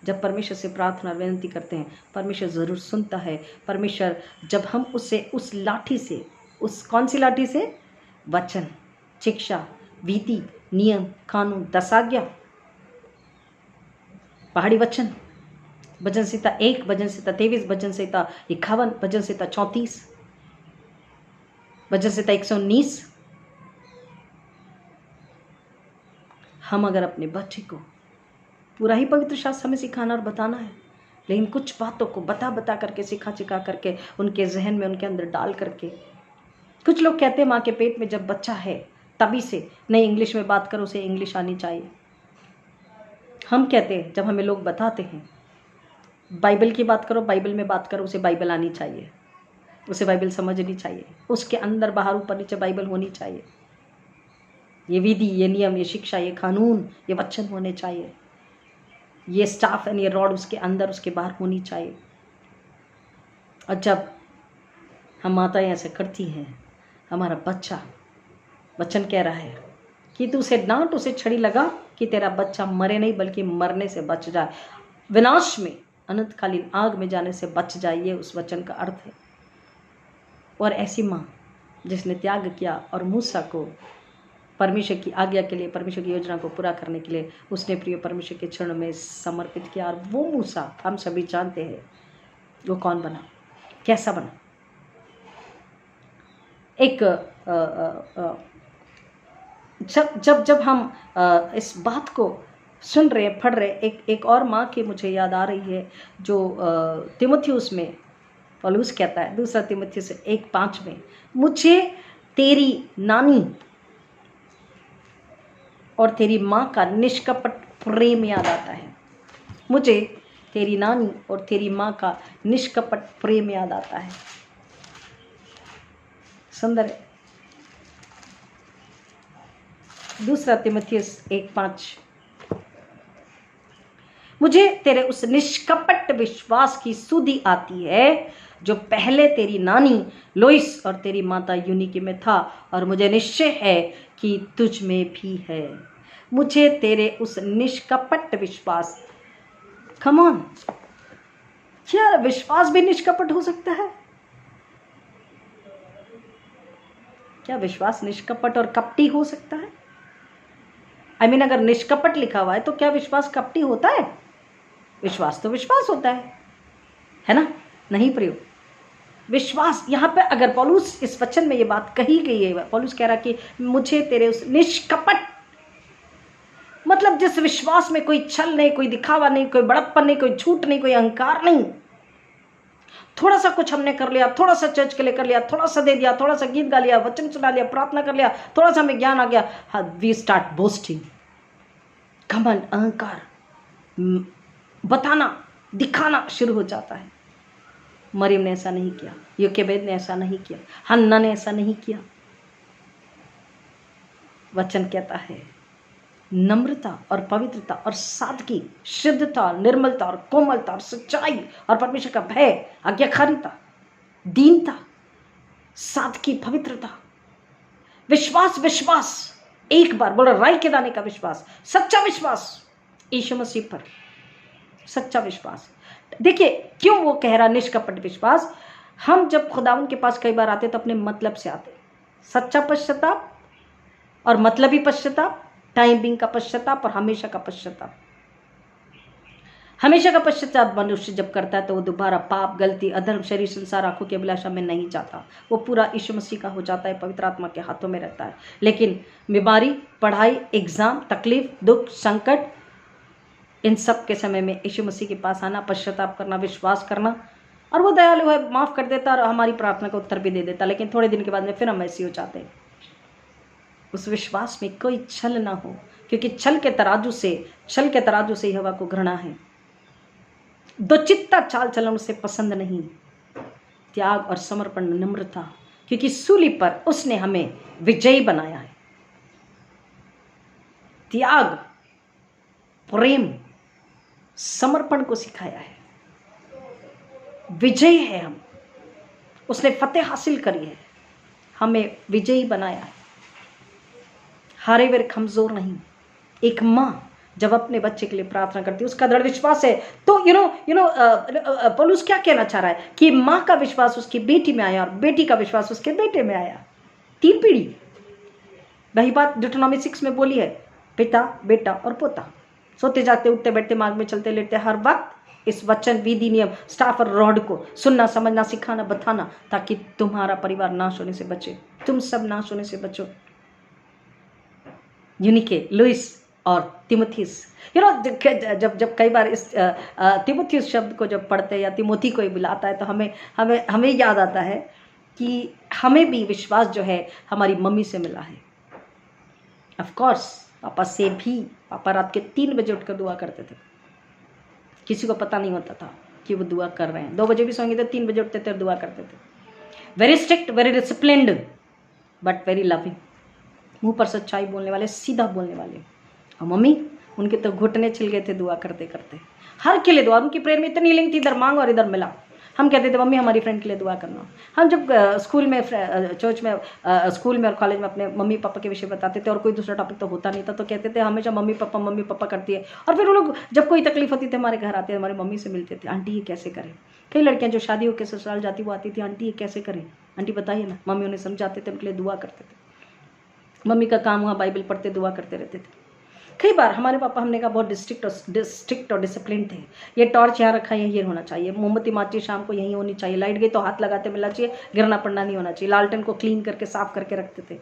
जब परमेश्वर से प्रार्थना और विनती करते हैं, परमेश्वर ज़रूर सुनता है। परमेश्वर जब हम उसे उस लाठी से, उस कौन सी लाठी से, वचन, शिक्षा, विधि, नियम, कानून, 10 आज्ञा, पहाड़ी वचन, भजन संहिता 1, भजन संहिता 23, भजन संहिता 51, भजन संहिता 34, भजन संहिता 119, हम अगर अपने बच्चे को पूरा ही पवित्र शास्त्र हमें सिखाना और बताना है, लेकिन कुछ बातों को बता बता करके, सिखा सिखा करके, उनके जहन में, उनके अंदर डाल करके। कुछ लोग कहते हैं माँ के पेट में जब बच्चा है तभी से नहीं इंग्लिश में बात करो, उसे इंग्लिश आनी चाहिए। हम कहते हैं जब हमें लोग बताते हैं बाइबल की बात करो, बाइबल में बात करो, उसे बाइबल आनी चाहिए, उसे बाइबल समझनी चाहिए, उसके अंदर बाहर ऊपर नीचे बाइबल होनी चाहिए। ये विधि, ये नियम, ये शिक्षा, ये कानून, ये वचन होने चाहिए। ये स्टाफ एंड ये रॉड उसके अंदर, उसके बाहर होनी चाहिए। और जब हम माताएं ऐसे करती हैं, हमारा बच्चा, वचन कह रहा है कि तू उसे डांट, उसे छड़ी लगा कि तेरा बच्चा मरे नहीं बल्कि मरने से बच जाए, विनाश में, अनंतकालीन आग में जाने से बच जाए। ये उस वचन का अर्थ है। और ऐसी माँ जिसने त्याग किया और मूसा को परमेश्वर की आज्ञा के लिए, परमेश्वर की योजना को पूरा करने के लिए उसने प्रिय परमेश्वर के चरणों में समर्पित किया। और वो मूसा हम सभी जानते हैं वो कौन बना, कैसा बना। एक जब हम इस बात को सुन रहे, पढ़ रहे, एक और माँ की मुझे याद आ रही है जो तीमुथियुस में पौलुस कहता है, दूसरा तीमुथियुस 1:5 में, मुझे तेरी नानी और तेरी माँ का निष्कपट प्रेम याद आता है। मुझे तेरी नानी और तेरी माँ का निष्कपट प्रेम याद आता है। सुंदर है। दूसरा तीमुथियुस 1:5, मुझे तेरे उस निष्कपट विश्वास की सुधि आती है जो पहले तेरी नानी लोइस और तेरी माता यूनिके में था, और मुझे निश्चय है कि तुझ में भी है। मुझे तेरे उस निष्कपट विश्वास, कम ऑन, क्या विश्वास भी निष्कपट हो सकता है? क्या विश्वास निष्कपट और कपटी हो सकता है? I mean, अगर निष्कपट लिखा हुआ है तो क्या विश्वास कपटी होता है? विश्वास तो विश्वास होता है ना? नहीं प्रियो, विश्वास यहाँ पे अगर पौलुस इस वचन में ये बात कही गई है, पौलुस कह रहा कि मुझे तेरे उस निष्कपट, मतलब जिस विश्वास में कोई छल नहीं, कोई दिखावा नहीं, कोई बड़प्पन नहीं, कोई झूठ नहीं, कोई अहंकार नहीं। थोड़ा सा कुछ हमने कर लिया, थोड़ा सा चर्च के लिए कर लिया, थोड़ा सा दे दिया, थोड़ा सा गीत गा लिया, वचन सुना लिया, प्रार्थना कर लिया, थोड़ा सा हमें ज्ञान आ गया, हाँ, वी स्टार्ट बोस्टिंग, घमंड, अहंकार, बताना, दिखाना शुरू हो जाता है। मरियम ने ऐसा नहीं किया, योकेबेद ने ऐसा नहीं किया, हन्ना ने ऐसा नहीं किया। वचन कहता है नम्रता और पवित्रता और सादगी, शुद्धता, निर्मलता और कोमलता और सच्चाई और परमेश्वर का भय, आज्ञाकारिता, दीनता, सादगी, पवित्रता, विश्वास, विश्वास, एक बार बोलो, राई के दाने का विश्वास, सच्चा विश्वास यीशु मसीह पर, सच्चा विश्वास। देखिए क्यों वो कह रहा निष्कपट विश्वास। हम जब खुदावन के पास कई बार आते तो अपने मतलब से आते, सच्चा पश्चाताप और मतलबी पश्चाताप, टाइमिंग का पश्चाताप और हमेशा का पश्चाताप। हमेशा का पश्चाताप मनुष्य जब करता है तो वो दोबारा पाप, गलती, अधर्म, शरीर, संसार, आंखों की अभिलाषा में नहीं जाता, वो पूरा यीशु मसीह का हो जाता है, पवित्र आत्मा के हाथों में रहता है। लेकिन बीमारी, पढ़ाई, एग्जाम, तकलीफ, दुख, संकट, इन सब के समय में यीशु मसीह के पास आना, पश्चाताप करना, विश्वास करना, और वो दयालु है, माफ़ कर देता और हमारी प्रार्थना का उत्तर भी दे देता। लेकिन थोड़े दिन के बाद में फिर हम ऐसे हो जाते हैं। उस विश्वास में कोई छल ना हो, क्योंकि छल के तराजू से यहोवा को घृणा है। दो चित्ता चाल चलन उसे पसंद नहीं। त्याग और समर्पण, नम्रता, क्योंकि सूली पर उसने हमें विजयी बनाया है। त्याग, प्रेम, समर्पण को सिखाया है। विजयी है हम, उसने फतेह हासिल करी है, हमें विजयी बनाया है। हारे वे कमजोर नहीं। एक माँ जब अपने बच्चे के लिए प्रार्थना करती है, उसका दृढ़ विश्वास है। तो पौलुस क्या कहना चाह रहा है कि माँ का विश्वास उसकी बेटी में आया और बेटी का विश्वास उसके बेटे में आया। 3 पीढ़ी। वही बात डिट्रोनॉमी 6 में बोली है, पिता, बेटा और पोता। सोते जागते, उठते बैठते, मार्ग में चलते लेटते, हर वक्त इस वचन, विधि, नियम, स्टाफ और रॉड को सुनना, समझना, सिखाना, बताना, ताकि तुम्हारा परिवार नाश होने से बचे, तुम सब नाश होने से बचो। यूनिके, लुइस और तिमोथियस, जब कई बार इस तिमोथियस शब्द को जब पढ़ते हैं या तिमोथी को बुलाता है, तो हमें याद आता है कि हमें भी विश्वास जो है हमारी मम्मी से मिला है। ऑफ कोर्स पापा से भी। पापा रात के 3 बजे उठकर दुआ करते थे। किसी को पता नहीं होता था कि वो दुआ कर रहे हैं। 2 बजे भी सोएंगे तो 3 बजे उठते थे और दुआ करते थे। Very strict, very disciplined, but very loving. मुंह पर सच्चाई बोलने वाले, सीधा बोलने वाले। और मम्मी, उनके तो घुटने छिल गए थे दुआ करते करते। हर के लिए दुआ, उनकी प्रेयर में इतनी लिंक थी, इधर मांग और इधर मिला। हम कहते थे मम्मी हमारी फ्रेंड के लिए दुआ करना। हम जब स्कूल में, चर्च में, स्कूल में और कॉलेज में अपने मम्मी पापा के विषय बताते थे और कोई दूसरा टॉपिक तो होता नहीं था, तो कहते थे हमेशा मम्मी पापा करती है। और फिर वो लोग जब कोई तकलीफ होती थी हमारे घर आते, हमारी मम्मी से मिलते थे, आंटी ये कैसे करें। कई लड़कियां जो शादी होकर ससुराल जाती वो आती थी, आंटी ये कैसे करें, आंटी बताइए ना। मम्मी उन्हें समझाते थे, उनके लिए दुआ करते थे। मम्मी का काम हुआ बाइबल पढ़ते, दुआ करते रहते थे। कई बार हमारे पापा, हमने कहा, बहुत डिस्ट्रिक्ट और डिसिप्लिन थे। ये टॉर्च यहाँ रखा है, ये होना चाहिए। मोमबत्ती माची शाम को यहीं होनी चाहिए। लाइट गई तो हाथ लगाते मिलना चाहिए, गिरना पड़ना नहीं होना चाहिए। लालटेन को क्लीन करके साफ करके रखते थे।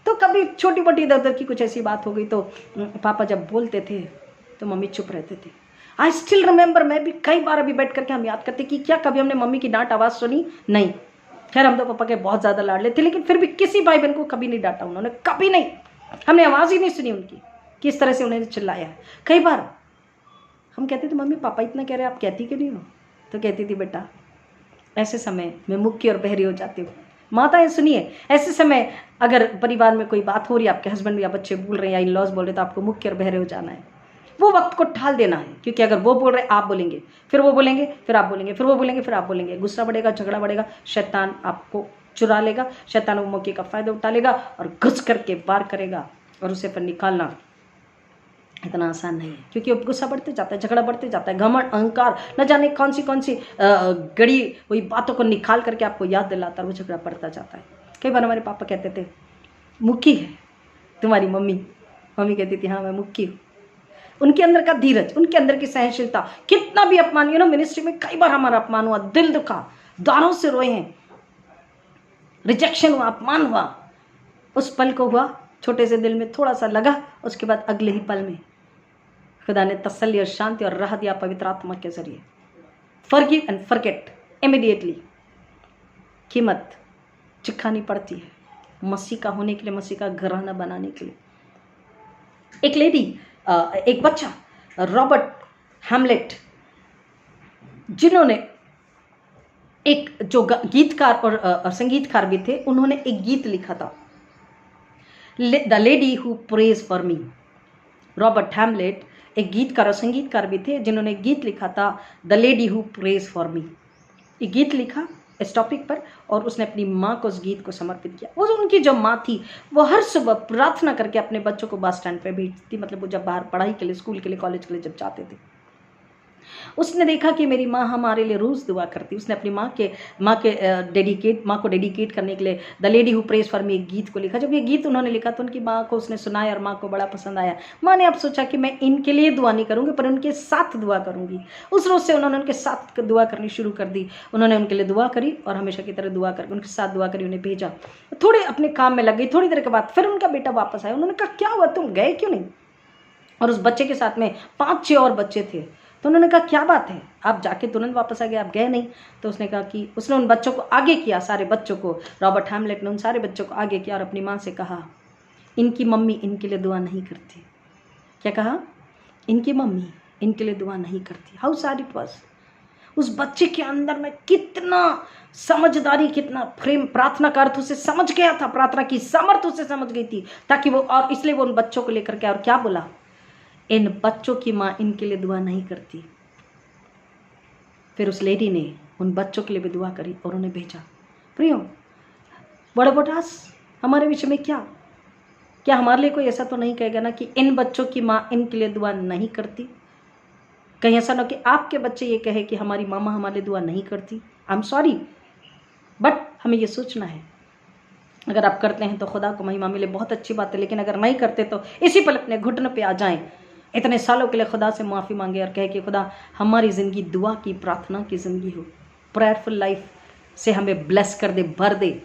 तो कभी छोटी मोटी इधर उधर की कुछ ऐसी बात हो गई तो पापा जब बोलते थे तो मम्मी चुप रहते थे। आई स्टिल रिमेंबर, मैं भी कई बार अभी बैठ करके हम याद करते कि क्या कभी हमने मम्मी की डांट आवाज़ सुनी? नहीं। खैर हम तो पापा के बहुत ज़्यादा लाडले थे, लेकिन फिर भी किसी भाई बहन को कभी नहीं डांटा उन्होंने, कभी नहीं। हमने आवाज़ ही नहीं सुनी उनकी, किस तरह से उन्हें चिल्लाया। कई बार हम कहते थे मम्मी पापा इतना कह रहे हैं, आप कहती क्यों नहीं हो? तो कहती थी बेटा ऐसे समय मैं मुक्की और बहरी हो जाती हूँ। माताएं सुनिए, ऐसे समय अगर परिवार में कोई बात हो रही है, आपके हस्बैंड या बच्चे बोल रहे हैं या इन लॉज बोल रहे, तो आपको मुक्की और बहरे हो जाना है। वो वक्त को ठाल देना है, क्योंकि अगर वो बोल रहे आप बोलेंगे, फिर वो बोलेंगे, फिर आप बोलेंगे, फिर वो बोलेंगे, फिर आप बोलेंगे। गुस्सा बढ़ेगा, झगड़ा बढ़ेगा, शैतान आपको चुरा लेगा, शैतान वो मौके का फ़ायदा उठा लेगा और घुस करके वार करेगा, और उसे फिर निकालना इतना आसान नहीं है, क्योंकि अब गुस्सा बढ़ते जाता है, झगड़ा बढ़ते जाता है, घमंड, अहंकार, न जाने कौन सी गड़ी वही बातों को निकाल करके आपको याद दिलाता है, वो झगड़ा बढ़ता जाता है। कई बार हमारे पापा कहते थे मुक्की है तुम्हारी मम्मी। मम्मी कहती थी हाँ मैं मुक्की हूँ। उनके अंदर का धीरज, उनके अंदर की सहनशीलता, कितना भी अपमान, मिनिस्ट्री में कई बार हमारा अपमान हुआ, दिल दुखा, दारों से रोए हैं, रिजेक्शन हुआ, अपमान हुआ। उस पल को हुआ, छोटे से दिल में थोड़ा सा लगा, उसके बाद अगले ही पल में खुदा ने तसल्ली और शांति और राह दिया पवित्र आत्मा के जरिए। Forgive and forget immediately. कीमत चुकानी पड़ती है मसीह का होने के लिए, मसीह का घराना बनाने के लिए। एक बच्चा रॉबर्ट हैमलेट, जिन्होंने एक जो गीतकार और संगीतकार भी थे, उन्होंने एक गीत लिखा था, the lady who praise for me. Robert Hamlet एक गीतकार और संगीतकार भी थे, जिन्होंने गीत लिखा था the lady who praise for me. ये गीत लिखा इस टॉपिक पर, और उसने अपनी माँ को उस गीत को समर्पित किया। वो जो उनकी जो माँ थी, वो हर सुबह प्रार्थना करके अपने बच्चों को बस स्टैंड पे भेजती, मतलब वो जब बाहर पढ़ाई के लिए, स्कूल के लिए, कॉलेज के लिए जब जाते थे। उसने देखा कि मेरी माँ हमारे लिए रोज़ दुआ करती। उसने अपनी माँ को डेडिकेट करने के लिए the lady who praise for me एक गीत को लिखा। जब ये गीत उन्होंने लिखा तो उनकी माँ को उसने सुनाया और माँ को बड़ा पसंद आया। माँ ने अब सोचा कि मैं इनके लिए दुआ नहीं करूँगी, पर उनके साथ दुआ करूँगी। उस रोज़ से उन्होंने उनके साथ दुआ करनी शुरू कर दी। उन्होंने उनके लिए दुआ करी और हमेशा की तरह दुआ करके उनके साथ दुआ करी, उन्हें भेजा। थोड़े अपने काम में लग गई। थोड़ी देर के बाद फिर उनका बेटा वापस आया। उन्होंने कहा क्या हुआ, तुम गए क्यों नहीं? और उस बच्चे के साथ में 5-6 और बच्चे थे। तो उन्होंने कहा क्या बात है, आप जाके तुरंत वापस आ गए, आप गए नहीं? तो उसने कहा कि उसने उन बच्चों को आगे किया, सारे बच्चों को, रॉबर्ट हैमलेट ने उन सारे बच्चों को आगे किया और अपनी माँ से कहा इनकी मम्मी इनके लिए दुआ नहीं करती, क्या कहा? इनकी मम्मी इनके लिए दुआ नहीं करती। How sad it was. उस बच्चे के अंदर में कितना समझदारी, कितना प्रेम, प्रार्थना का अर्थ उसे समझ गया था, प्रार्थना की सामर्थ्य उसे समझ गई थी, ताकि वो, और इसलिए वो उन बच्चों को लेकर के और क्या बोला? इन बच्चों की माँ इनके लिए दुआ नहीं करती। फिर उस लेडी ने उन बच्चों के लिए भी दुआ करी और उन्हें भेजा। प्रियो, बड़ा बोटास हमारे विषय में क्या हमारे लिए कोई ऐसा तो नहीं कहेगा ना कि इन बच्चों की माँ इनके लिए दुआ नहीं करती? कहीं ऐसा ना कि आपके बच्चे ये कहे कि हमारी मामा हमारे लिए दुआ नहीं करती। आई एम सॉरी, बट हमें ये सोचना है, अगर आप करते हैं तो खुदा को महिमा मिले, बहुत अच्छी बात है, लेकिन अगर नहीं करते तो इसी पल अपने घुटने पे आ जाएं, इतने सालों के लिए खुदा से माफ़ी मांगे और कहे कि खुदा हमारी ज़िंदगी दुआ की, प्रार्थना की ज़िंदगी हो, प्रेयरफुल लाइफ से हमें ब्लेस कर दे, भर दे।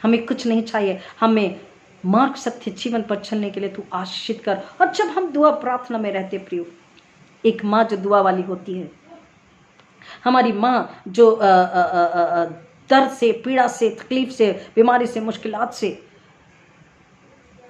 हमें कुछ नहीं चाहिए, हमें मार्ग सत्य जीवन पर चलने के लिए तू आशीषित कर। और जब हम दुआ प्रार्थना में रहते प्रियो, एक माँ जो दुआ वाली होती है, हमारी माँ जो दर्द से, पीड़ा से, तकलीफ से, बीमारी से, मुश्किलात से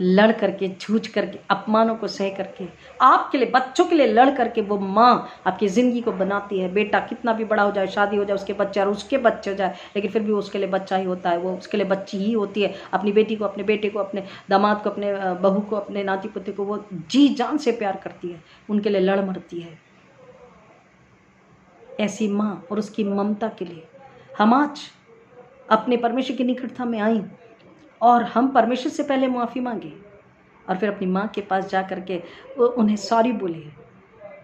लड़ करके, जूझ करके, अपमानों को सह करके, आपके लिए, बच्चों के लिए लड़ करके वो माँ आपकी ज़िंदगी को बनाती है। बेटा कितना भी बड़ा हो जाए, शादी हो जाए, उसके बच्चे और उसके बच्चे हो जाए, लेकिन फिर भी उसके लिए बच्चा ही होता है, वो उसके लिए बच्ची ही होती है। अपनी बेटी को, अपने बेटे को, अपने दामाद को, अपने बहू को, अपने नाती पोते को वो जी जान से प्यार करती है, उनके लिए लड़ मरती है। ऐसी माँ और उसकी ममता के लिए हम आज अपने परमेश्वर की निकटता में आए और हम परमेश्वर से पहले माफ़ी मांगे और फिर अपनी माँ के पास जा कर के उन्हें सॉरी बोले,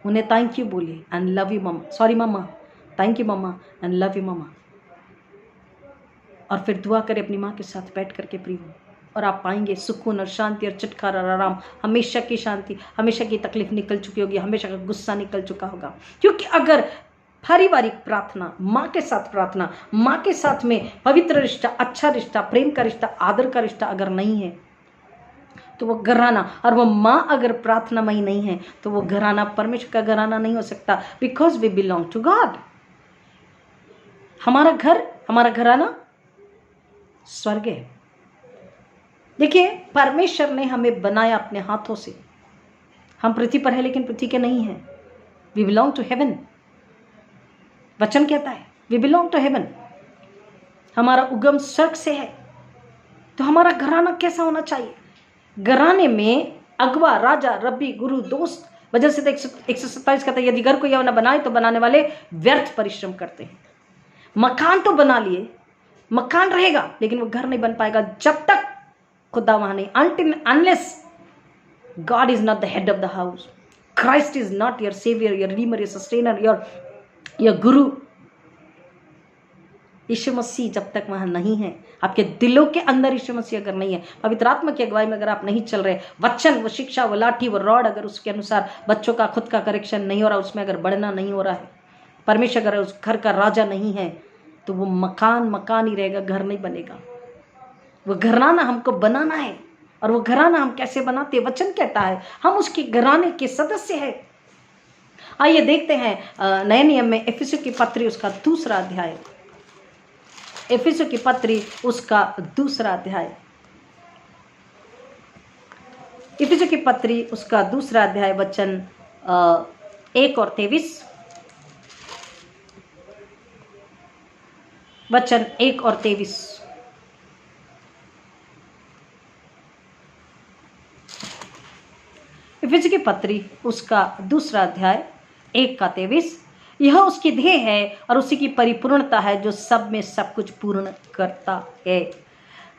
उन्हें थैंक यू बोले and love you mama, sorry mama, thank you mama and love you mama, और फिर दुआ करें अपनी माँ के साथ बैठ करके प्रिय, और आप पाएंगे सुकून और शांति और चटकार और आराम, हमेशा की शांति, हमेशा की तकलीफ निकल चुकी होगी, हमेशा का गुस्सा निकल चुका होगा। क्योंकि अगर पारिवारिक प्रार्थना, माँ के साथ प्रार्थना, माँ के साथ में पवित्र रिश्ता, अच्छा रिश्ता, प्रेम का रिश्ता, आदर का रिश्ता अगर नहीं है तो वो घराना, और वो माँ अगर प्रार्थनामयी नहीं है तो वो घराना परमेश्वर का घराना नहीं हो सकता। Because we belong to God. हमारा घर, हमारा घराना स्वर्ग है। देखिए, परमेश्वर ने हमें बनाया अपने हाथों से। हम पृथ्वी पर है लेकिन पृथ्वी के नहीं हैं। We belong to heaven. वचन कहता है वी बिलोंग टू हेवन। हमारा उगम स्वर्ग से है। तो हमारा घराना कैसा होना चाहिए? घराने में अगवा, राजा, रब्बी, गुरु, दोस्त, वजह से तो 127 कहता है यदि घर को यह न बनाए तो बनाने वाले व्यर्थ परिश्रम करते हैं। मकान तो बना लिए, मकान रहेगा लेकिन वो घर नहीं बन पाएगा जब तक खुदा वहां नहीं, until unless God is not the head of the house, Christ is not your savior, your redeemer, your sustainer, your guru, यीशु मसीह जब तक वहां नहीं है, आपके दिलों के अंदर यीशु मसीह अगर नहीं है, पवित्र आत्मा की अगुवाई में अगर आप नहीं चल रहे, वचन, वो शिक्षा, वो लाठी, वो रॉड अगर उसके अनुसार बच्चों का खुद का करेक्शन नहीं हो रहा, उसमें अगर बढ़ना नहीं हो रहा है, परमेश्वर अगर उस घर का राजा नहीं है, तो वो मकान ही रहेगा, घर नहीं बनेगा। वो घराना हमको बनाना है, और वो घराना हम कैसे बनाते हैं? वचन कहता है हम उसके घराने के सदस्य हैं। आइए देखते हैं नए नियम में इफिसियों की पत्री उसका दूसरा अध्याय, इफिसियों की पत्री उसका दूसरा अध्याय, इफिसियों की पत्री उसका दूसरा अध्याय, वचन 1 और 23, वचन 1 और 23। इफिसियों की पत्री उसका दूसरा अध्याय 1 का 23। यह उसकी ध्येय है और उसी की परिपूर्णता है जो सब में सब कुछ पूर्ण करता है।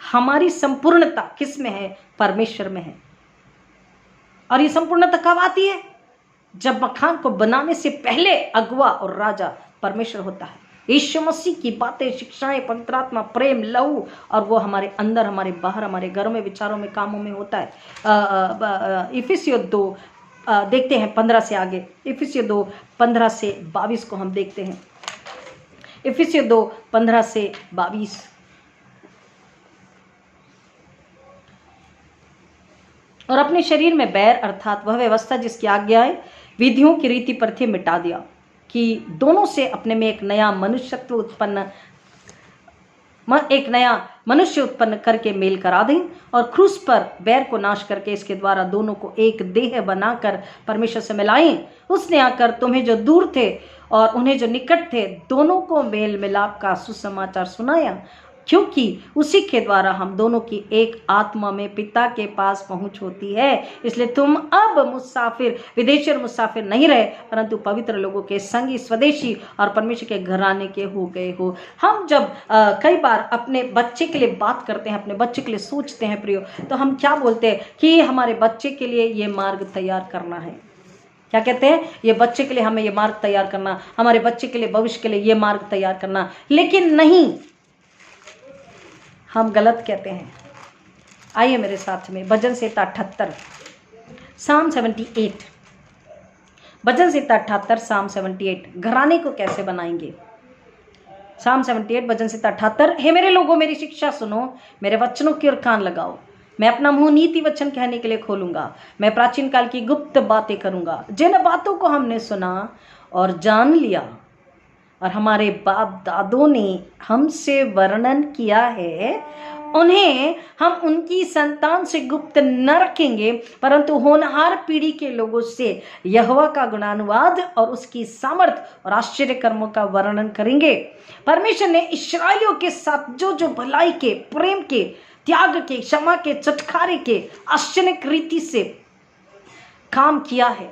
हमारी संपूर्णता किस में है? परमेश्वर में है। और ये संपूर्णता कब आती है? जब मकान को बनाने से पहले अगुवा और राजा परमेश्वर होता है। यीशु मसीह की बातें, शिक्षाएं, पवित्र आत्मा, प्रेम, लहू, और वो हमारे अंदर, हमारे बाहर, हमारे घरों में, विचारों में, कामों में होता है। इफिसियों 2 देखते हैं 15 से आगे, इफिसियों 2 15 से 22 को हम देखते हैं। इफिसियों 2 15 से 22। और अपने शरीर में बैर अर्थात वह व्यवस्था जिसकी आज्ञाएं, विधियों की रीति प्रथाएं मिटा दिया, कि दोनों से अपने में एक नया मनुष्यत्व उत्पन्न एक नया मनुष्य उत्पन्न करके मेल करा दें और क्रूस पर बैर को नाश करके इसके द्वारा दोनों को एक देह बनाकर परमेश्वर से मिलाएं। उसने आकर तुम्हें जो दूर थे और उन्हें जो निकट थे दोनों को मेल मिलाप का सुसमाचार सुनाया, क्योंकि उसी के द्वारा हम दोनों की एक आत्मा में पिता के पास पहुंच होती है। इसलिए तुम अब मुसाफिर, विदेशी और मुसाफिर नहीं रहे, परंतु पवित्र लोगों के संगी, स्वदेशी और परमेश्वर के घराने के हो गए हो। हम जब कई बार अपने बच्चे के लिए बात करते हैं, अपने बच्चे के लिए सोचते हैं प्रियो, तो हम क्या बोलते हैं कि हमारे बच्चे के लिए ये मार्ग तैयार करना है। क्या कहते हैं? ये बच्चे के लिए हमें ये मार्ग तैयार करना, हमारे बच्चे के लिए, भविष्य के लिए ये मार्ग तैयार करना। लेकिन नहीं, हम गलत कहते हैं। आइए मेरे साथ में भजन संहिता 78 साम 78, भजन संहिता 78 साम 78, घराने को कैसे बनाएंगे। साम 78 भजन संहिता 78। हे मेरे लोगों, मेरी शिक्षा सुनो, मेरे वचनों की ओर कान लगाओ। मैं अपना मुंह नीति वचन कहने के लिए खोलूंगा। मैं प्राचीन काल की गुप्त बातें करूंगा, जिन बातों को हमने सुना और जान लिया और हमारे बाप दादों ने हमसे वर्णन किया है, उन्हें हम उनकी संतान से गुप्त न रखेंगे, परंतु होनहार पीढ़ी के लोगों से यहोवा का गुणानुवाद और उसकी सामर्थ और आश्चर्य कर्मों का वर्णन करेंगे। परमेश्वर ने इस्राएलियों के साथ जो जो भलाई के, प्रेम के, त्याग के, क्षमा के, छुटकारे के आश्चर्य रीति से काम किया है,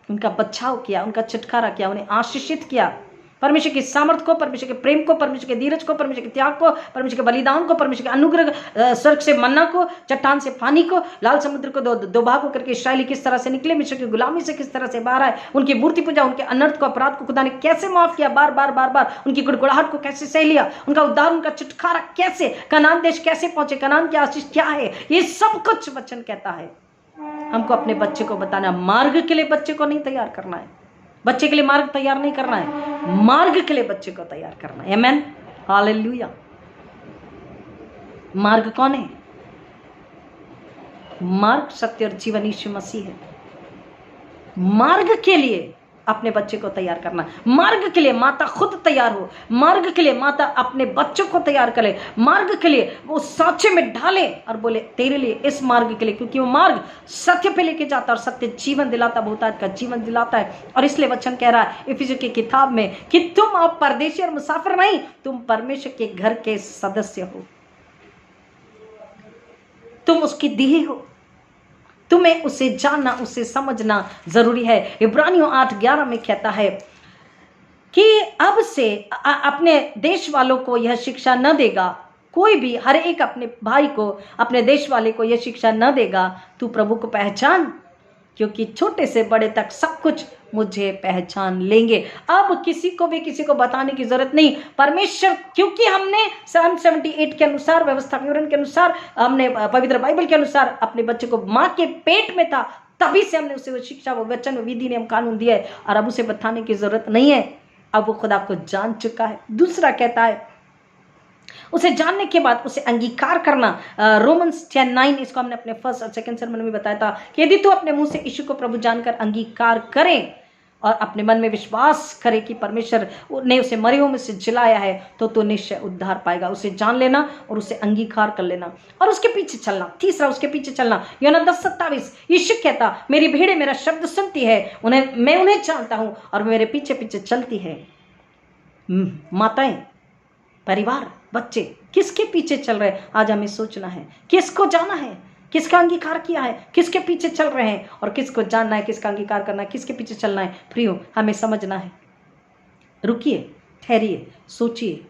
उनका बचाव किया, उनका छुटकारा किया, उन्हें आशीषित किया। परमेश्वर की सामर्थ को, परमेश्वर के प्रेम को, परमेश्वर के धीरज को, परमेश्वर के त्याग को, परमेश्वर के बलिदान को, परमेश्वर के अनुग्रह, स्वर्ग से मन्ना को, चट्टान से पानी को, लाल समुद्र को दो भागों करके इस्राएली किस तरह से निकले, मिस्र की गुलामी से किस तरह से बाहर आए, उनकी मूर्ति पूजा, उनके अनर्थ को, अपराध को खुदा ने कैसे माफ किया, बार बार बार बार उनकी गुड़गुड़ाहट को कैसे सह लिया, उनका उद्धार, उनका छुटकारा कैसे, कनान देश कैसे पहुंचे, कनान की आशीष क्या है, ये सब कुछ वचन कहता है। हमको अपने बच्चे को बताना, मार्ग के लिए बच्चे को नहीं तैयार करना है, बच्चे के लिए मार्ग तैयार नहीं करना है, मार्ग के लिए बच्चे को तैयार करना है। आमेन, हालेलुया। मार्ग कौन है? मार्ग, सत्य और जीवन यीशु मसीह है। मार्ग के लिए अपने बच्चे को तैयार करना, मार्ग के लिए माता खुद तैयार हो, मार्ग के लिए माता अपने बच्चों को तैयार करे, मार्ग के लिए वो सांचे में डाले और बोले तेरे लिए, इस मार्ग के लिए, क्योंकि वो मार्ग सत्य पे लेके जाता है और सत्य जीवन दिलाता, बहुतायत का जीवन दिलाता है। और इसलिए वचन कह रहा है इफिसियों की किताब में कि तुम अब परदेशी और मुसाफिर नहीं, तुम परमेश्वर के घर के सदस्य हो, तुम उसकी दी हो, तुम्हें उसे जानना, उसे समझना जरूरी है। इब्रानियों 8:11 में कहता है कि अब से अपने देश वालों को यह शिक्षा न देगा, कोई भी, हर एक अपने भाई को, अपने देश वाले को यह शिक्षा न देगा, तू प्रभु को पहचान, क्योंकि छोटे से बड़े तक सब कुछ मुझे पहचान लेंगे। अब किसी को भी किसी को बताने की जरूरत नहीं। परमेश्वर, क्योंकि हमने साम 78 के अनुसार, व्यवस्था विवरण के अनुसार, हमने पवित्र बाइबल के अनुसार अपने बच्चे को माँ के पेट में था, तभी से हमने उसे वो शिक्षा, वो वचन, वो विधि, नियम, कानून दिया है, और अब उसे बताने की जरूरत नहीं है। अब वो खुदा को जान चुका है। दूसरा कहता है उसे जानने के बाद उसे अंगीकार करना। रोमन्स 10:9, इसको हमने अपने फर्स्ट और सेकंड सर्मन में बताया था कि यदि तू अपने मुंह से यीशु को प्रभु जानकर अंगीकार करे और अपने मन में विश्वास करे कि परमेश्वर ने उसे मरे हुओं में से जिलाया है, तो निश्चय उद्धार पाएगा। उसे जान लेना और उसे अंगीकार कर लेना और उसके पीछे चलना। तीसरा, उसके पीछे चलना। यूहन्ना 10:27, यीशु कहता मेरी भीड़ें मेरा शब्द सुनती है, मैं उन्हें जानता हूं और मेरे पीछे पीछे चलती है। माताएं, परिवार, बच्चे किसके पीछे चल रहे हैं? आज हमें सोचना है, किसको जाना है, किसका अंगीकार किया है, किसके पीछे चल रहे हैं, और किसको जानना है, किसका अंगीकार करना है, किसके पीछे चलना है। प्रियो, हमें समझना है। रुकिए, ठहरिए, सोचिए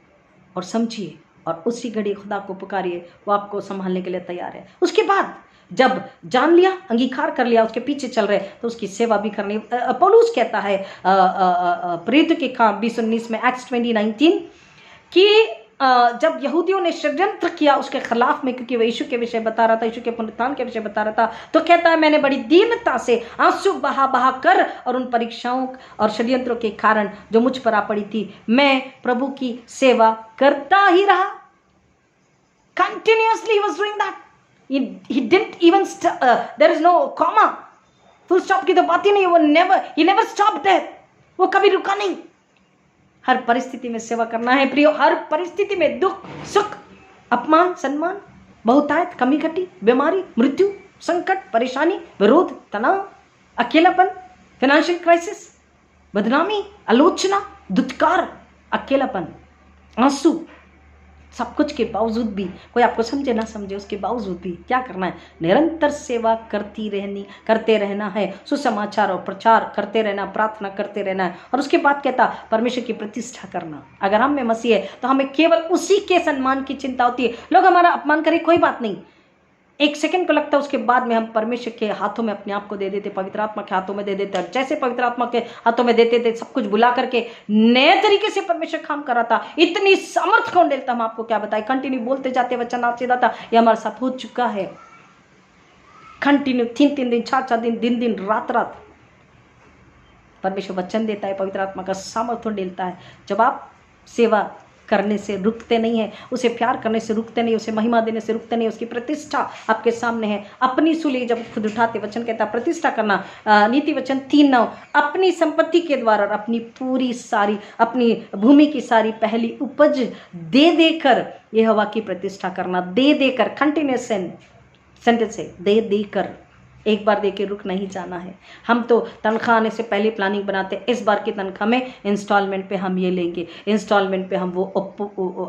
और समझिए और उसी घड़ी खुदा को पुकारिए, वो आपको संभालने के लिए तैयार है। उसके बाद जब जान लिया, अंगीकार कर लिया, उसके पीछे चल रहे, तो उसकी सेवा भी करनी। पौलुस कहता है प्रेरितों के काम 20:19 में, एक्ट्स 20:19, कि जब यहूदियों ने षड्यंत्र किया उसके खिलाफ में, क्योंकि वह यीशु के विषय बता रहा था, यीशु के पुनरुत्थान के विषय बता रहा था, तो कहता है मैंने बड़ी दीनता से आंसू बहा बहा कर और उन परीक्षाओं और षड्यंत्रों के कारण जो मुझ पर आ पड़ी थी, मैं प्रभु की सेवा करता ही रहा। Continuously he was doing that. He didn't even there is no comma, full stop की तो बात ही नहीं। वो he never stopped there, वो कभी रुका नहीं। हर परिस्थिति में सेवा करना है प्रियो। हर परिस्थिति में दुख सुख अपमान सम्मान बहुतायत कमी घटी बीमारी मृत्यु संकट परेशानी विरोध तनाव अकेलापन फाइनेंशियल क्राइसिस बदनामी आलोचना दुत्कार अकेलापन आंसू सब कुछ के बावजूद भी कोई आपको समझे ना समझे उसके बावजूद भी क्या करना है? निरंतर सेवा करते रहना है। सुसमाचार और प्रचार करते रहना प्रार्थना करते रहना है। और उसके बाद कहता परमेश्वर की प्रतिष्ठा करना। अगर हम में मसीह है तो हमें केवल उसी के सम्मान की चिंता होती है। लोग हमारा अपमान करें कोई बात नहीं, एक सेकंड को लगता है, उसके बाद में हम परमेश्वर के हाथों में अपने आप को दे देते, पवित्र आत्मा के हाथों में दे देते। और जैसे पवित्र आत्मा के हाथों में देते थे सब कुछ भुला करके नए तरीके से परमेश्वर काम कर रहा था। इतनी सामर्थ कौन देता, हम आपको क्या बताएं। कंटिन्यू बोलते जाते वचन आपसे जाता, ये हमारे साथ हो चुका है। कंटिन्यू 3 दिन 4 दिन दिन रात परमेश्वर वचन देता है, पवित्र आत्मा का सामर्थ्य देता है। जब आप सेवा करने से रुकते नहीं है, उसे प्यार करने से रुकते नहीं, उसे महिमा देने से रुकते नहीं, उसकी प्रतिष्ठा आपके सामने है। अपनी सूली जब खुद उठाते, वचन कहता प्रतिष्ठा करना। नीति वचन 3:9 अपनी संपत्ति के द्वारा और अपनी पूरी सारी अपनी भूमि की सारी पहली उपज दे देकर यहोवा की प्रतिष्ठा करना। दे देकर कंटिन्यूअस सेंटेंस है, दे देकर। एक बार देके रुक नहीं जाना है। हम तो तनख्वाह आने से पहले प्लानिंग बनाते हैं, इस बार की तनख्वाह में इंस्टॉलमेंट पे हम ये लेंगे, इंस्टॉलमेंट पे हम वो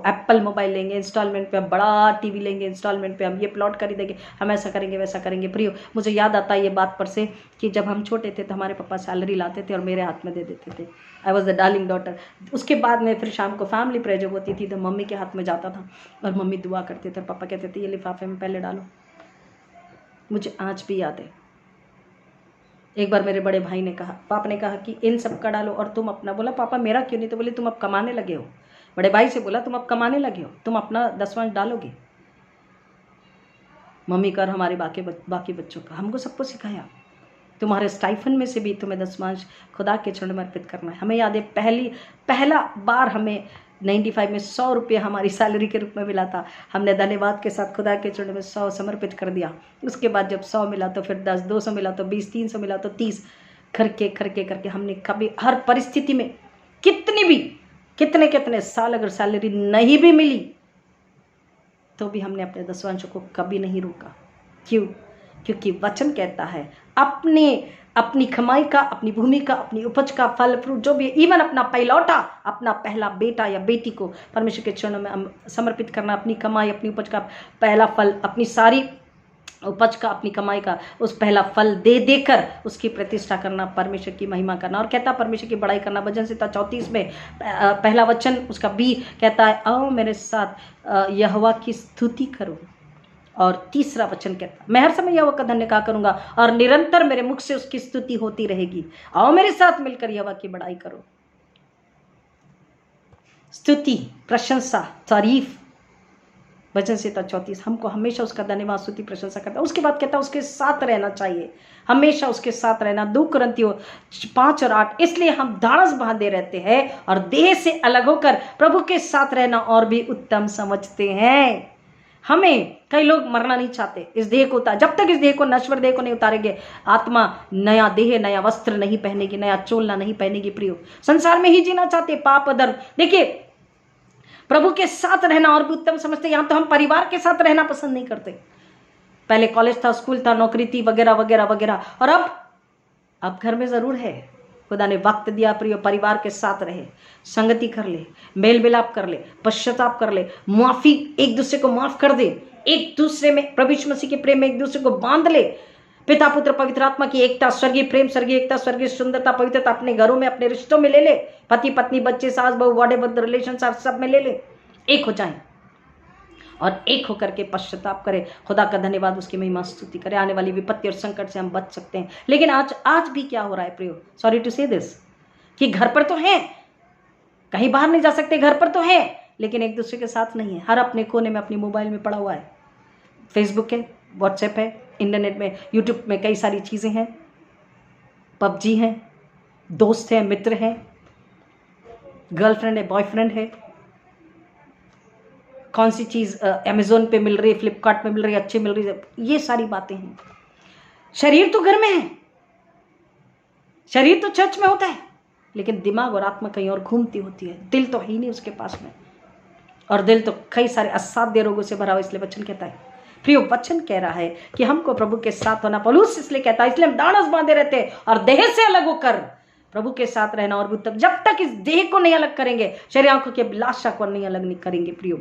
एप्पल मोबाइल लेंगे, इंस्टॉलमेंट पे हम बड़ा टीवी लेंगे, इंस्टॉलमेंट पे हम ये प्लॉट खरीदेंगे, हम ऐसा करेंगे वैसा करेंगे। प्रियो, मुझे याद आता है ये बात पर से कि जब हम छोटे थे तो हमारे पापा सैलरी लाते थे और मेरे हाथ में दे देते थे। I was the darling daughter. उसके बाद में फिर शाम को फैमिली प्रेयर जब होती थी तो मम्मी के हाथ में जाता था और मम्मी दुआ करते थे और पापा कहते थे ये लिफाफे में पहले डालो। मुझे आज भी याद है, एक बार मेरे बड़े भाई ने कहा, पापा ने कहा कि इन सब का डालो और तुम अपना। बोला पापा मेरा क्यों नहीं? तो बोले तुम अब कमाने लगे हो। बड़े भाई से बोला तुम अब कमाने लगे हो, तुम अपना 10वां डालोगे। मम्मी का और हमारे बाकी बच्चों का हमको सबको सिखाया, तुम्हारे स्टाइफन में से भी तुम्हें 10वां खुदा के चरणों में अर्पित करना है। हमें याद है पहला बार हमें 95 में 100 रुपये हमारी सैलरी के रूप में मिला था। हमने धन्यवाद के साथ खुदा के चरणों में 100 समर्पित कर दिया। उसके बाद जब 100 मिला तो फिर 10, 200 मिला तो 20, 300 मिला तो 30, करके हमने कभी हर परिस्थिति में कितने साल अगर सैलरी नहीं भी मिली तो भी हमने अपने 10वां को कभी नहीं रोका। क्यों? क्योंकि वचन कहता है अपनी कमाई का, अपनी भूमि का, अपनी उपज का फल फ्रूट जो भी, इवन अपना पहिलौटा, अपना पहला बेटा या बेटी को परमेश्वर के चरणों में हम समर्पित करना। अपनी कमाई, अपनी उपज का पहला फल, अपनी सारी उपज का, अपनी कमाई का उस पहला फल दे देकर उसकी प्रतिष्ठा करना, परमेश्वर की महिमा करना। और कहता परमेश्वर की बड़ाई करना। भजन संहिता 34 में पहला वचन उसका बी कहता है, आओ मेरे साथ यहोवा की स्तुति करो। और तीसरा वचन कहता, मैं हर समय यहोवा का धन्य कहा करूंगा और निरंतर मेरे मुख से उसकी स्तुति होती रहेगी। आओ मेरे साथ मिलकर यहोवा की बड़ाई करो। स्तुति, प्रशंसा, तारीफ, भजन संहिता 34 हमको हमेशा उसका धन्यवाद स्तुति प्रशंसा करता है। उसके बाद कहता है उसके साथ रहना चाहिए, हमेशा उसके साथ रहना। 2 कुरिन्थियों 5 और 8 इसलिए हम धाड़स बांधे रहते हैं और देह से अलग होकर प्रभु के साथ रहना और भी उत्तम समझते हैं। हमें कई लोग मरना नहीं चाहते, इस देह को उतार, जब तक इस देह को, नश्वर देह को नहीं उतारेंगे, आत्मा नया देह, नया वस्त्र नहीं पहनेगी, नया चोलना नहीं पहनेगी। प्रियो, संसार में ही जीना चाहते, पाप धर्म। देखिए, प्रभु के साथ रहना और भी उत्तम समझते। यहाँ तो हम परिवार के साथ रहना पसंद नहीं करते। पहले कॉलेज था, स्कूल था, नौकरी थी, वगैरह वगैरह वगैरह, और अब घर में जरूर है। खुदा ने वक्त दिया प्रियो, परिवार के साथ रहे, संगति कर ले, मेल मिलाप कर ले, पश्चाताप कर ले, माफी, एक दूसरे को माफ कर दे, एक दूसरे में प्रभु यीशु मसीह के प्रेम में एक दूसरे को बांध ले। पिता पुत्र पवित्र आत्मा की एकता, स्वर्गीय प्रेम, स्वर्गीय एकता, स्वर्गीय सुंदरता, पवित्रता अपने घरों में, अपने रिश्तों में ले ले। पति पत्नी, बच्चे, सास बहू, व्हाटएवर द रिलेशंस आर, सब में ले ले। एक हो जाए और एक होकर के पश्चाताप करे, खुदा का धन्यवाद, उसकी महिमा स्तुति करे। आने वाली विपत्ति और संकट से हम बच सकते हैं। लेकिन आज भी क्या हो रहा है प्रियो, सॉरी टू से दिस, कि घर पर तो हैं, कहीं बाहर नहीं जा सकते, घर पर तो हैं, लेकिन एक दूसरे के साथ नहीं है। हर अपने कोने में अपनी मोबाइल में पड़ा हुआ है। फेसबुक है, व्हाट्सएप है, इंटरनेट में, यूट्यूब में कई सारी चीज़ें हैं, पबजी है, दोस्त हैं, मित्र हैं, गर्लफ्रेंड है, बॉयफ्रेंड है, कौन सी चीज़ अमेज़ोन पे मिल रही है, फ्लिपकार्ट में मिल रही है, अच्छी मिल रही है, ये सारी बातें हैं। शरीर तो घर में है, शरीर तो चर्च में होता है, लेकिन दिमाग और आत्मा कहीं और घूमती होती है, दिल तो है ही नहीं उसके पास में, और दिल तो कई सारे असाध्य रोगों से भरा हुआ। इसलिए वचन कहता है, प्रियो वचन कह रहा है कि हमको प्रभु के साथ होना। पौलुस इसलिए कहता है, इसलिए हम दानस बांधे रहते हैं और देह से अलग होकर प्रभु के साथ रहना। और तब जब तक इस देह को नहीं अलग करेंगे, शरीर आंखों की अभिलाषा को नहीं अलग नहीं करेंगे प्रियो,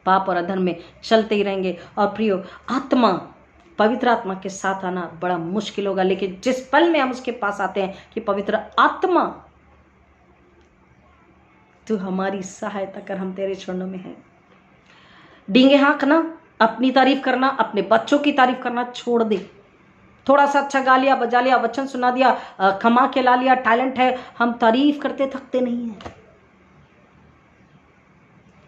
पाप और अधर्म में चलते ही रहेंगे। और प्रियो आत्मा, पवित्र आत्मा के साथ आना बड़ा मुश्किल होगा, लेकिन जिस पल में हम उसके पास आते हैं कि पवित्र आत्मा तू हमारी सहायता कर, हम तेरे चरणों में हैं। डींगे हाँकना, अपनी तारीफ करना, अपने बच्चों की तारीफ करना छोड़ दे। थोड़ा सा अच्छा गा लिया, बजा लिया, वचन सुना दिया, कमा के ला लिया, टैलेंट है, हम तारीफ करते थकते नहीं हैं।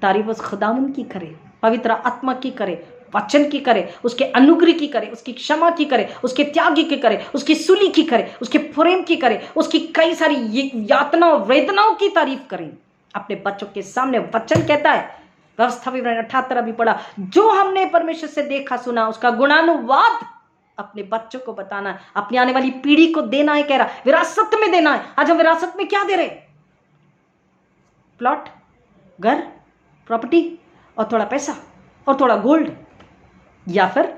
तारीफ उस खुदावन की करे, पवित्र आत्मा की करे, वचन की करे, उसके अनुग्रह की करे, उसकी क्षमा की करे, उसके त्यागी की करे, उसकी सुली की करे, उसके प्रेम की करे, उसकी कई सारी यातनाओं वेदनाओं की तारीफ करें अपने बच्चों के सामने। वचन कहता है, व्यवस्था विवरण 78 भी पढ़ा, जो हमने परमेश्वर से देखा सुना उसका गुणानुवाद अपने बच्चों को बताना है, अपनी आने वाली पीढ़ी को देना है। कह रहा विरासत में देना है। आज हम विरासत में क्या दे रहे? प्लॉट, घर, प्रॉपर्टी और थोड़ा पैसा और थोड़ा गोल्ड, या फिर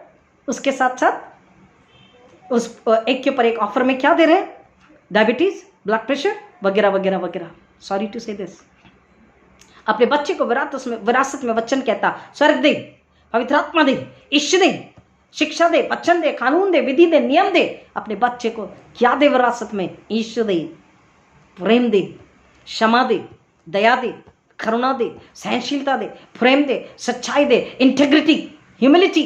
उसके साथ साथ उस एक के ऊपर एक ऑफर में क्या दे रहे हैं? डायबिटीज, ब्लड प्रेशर वगैरह वगैरह वगैरह। सॉरी टू से दिस, अपने बच्चे को विरासत में वचन कहता, स्वर्ग दे, पवित्र आत्मा दे, ईश्वर दे, शिक्षा दे, वचन दे, कानून दे, विधि दे, नियम दे। अपने बच्चे को क्या दे विरासत में? ईश्वर दे, प्रेम दे, क्षमा दे, दया दे, करुणा दे, सहनशीलता दे, प्रेम दे, सच्चाई दे, इंटेग्रिटी, ह्यूमिलिटी,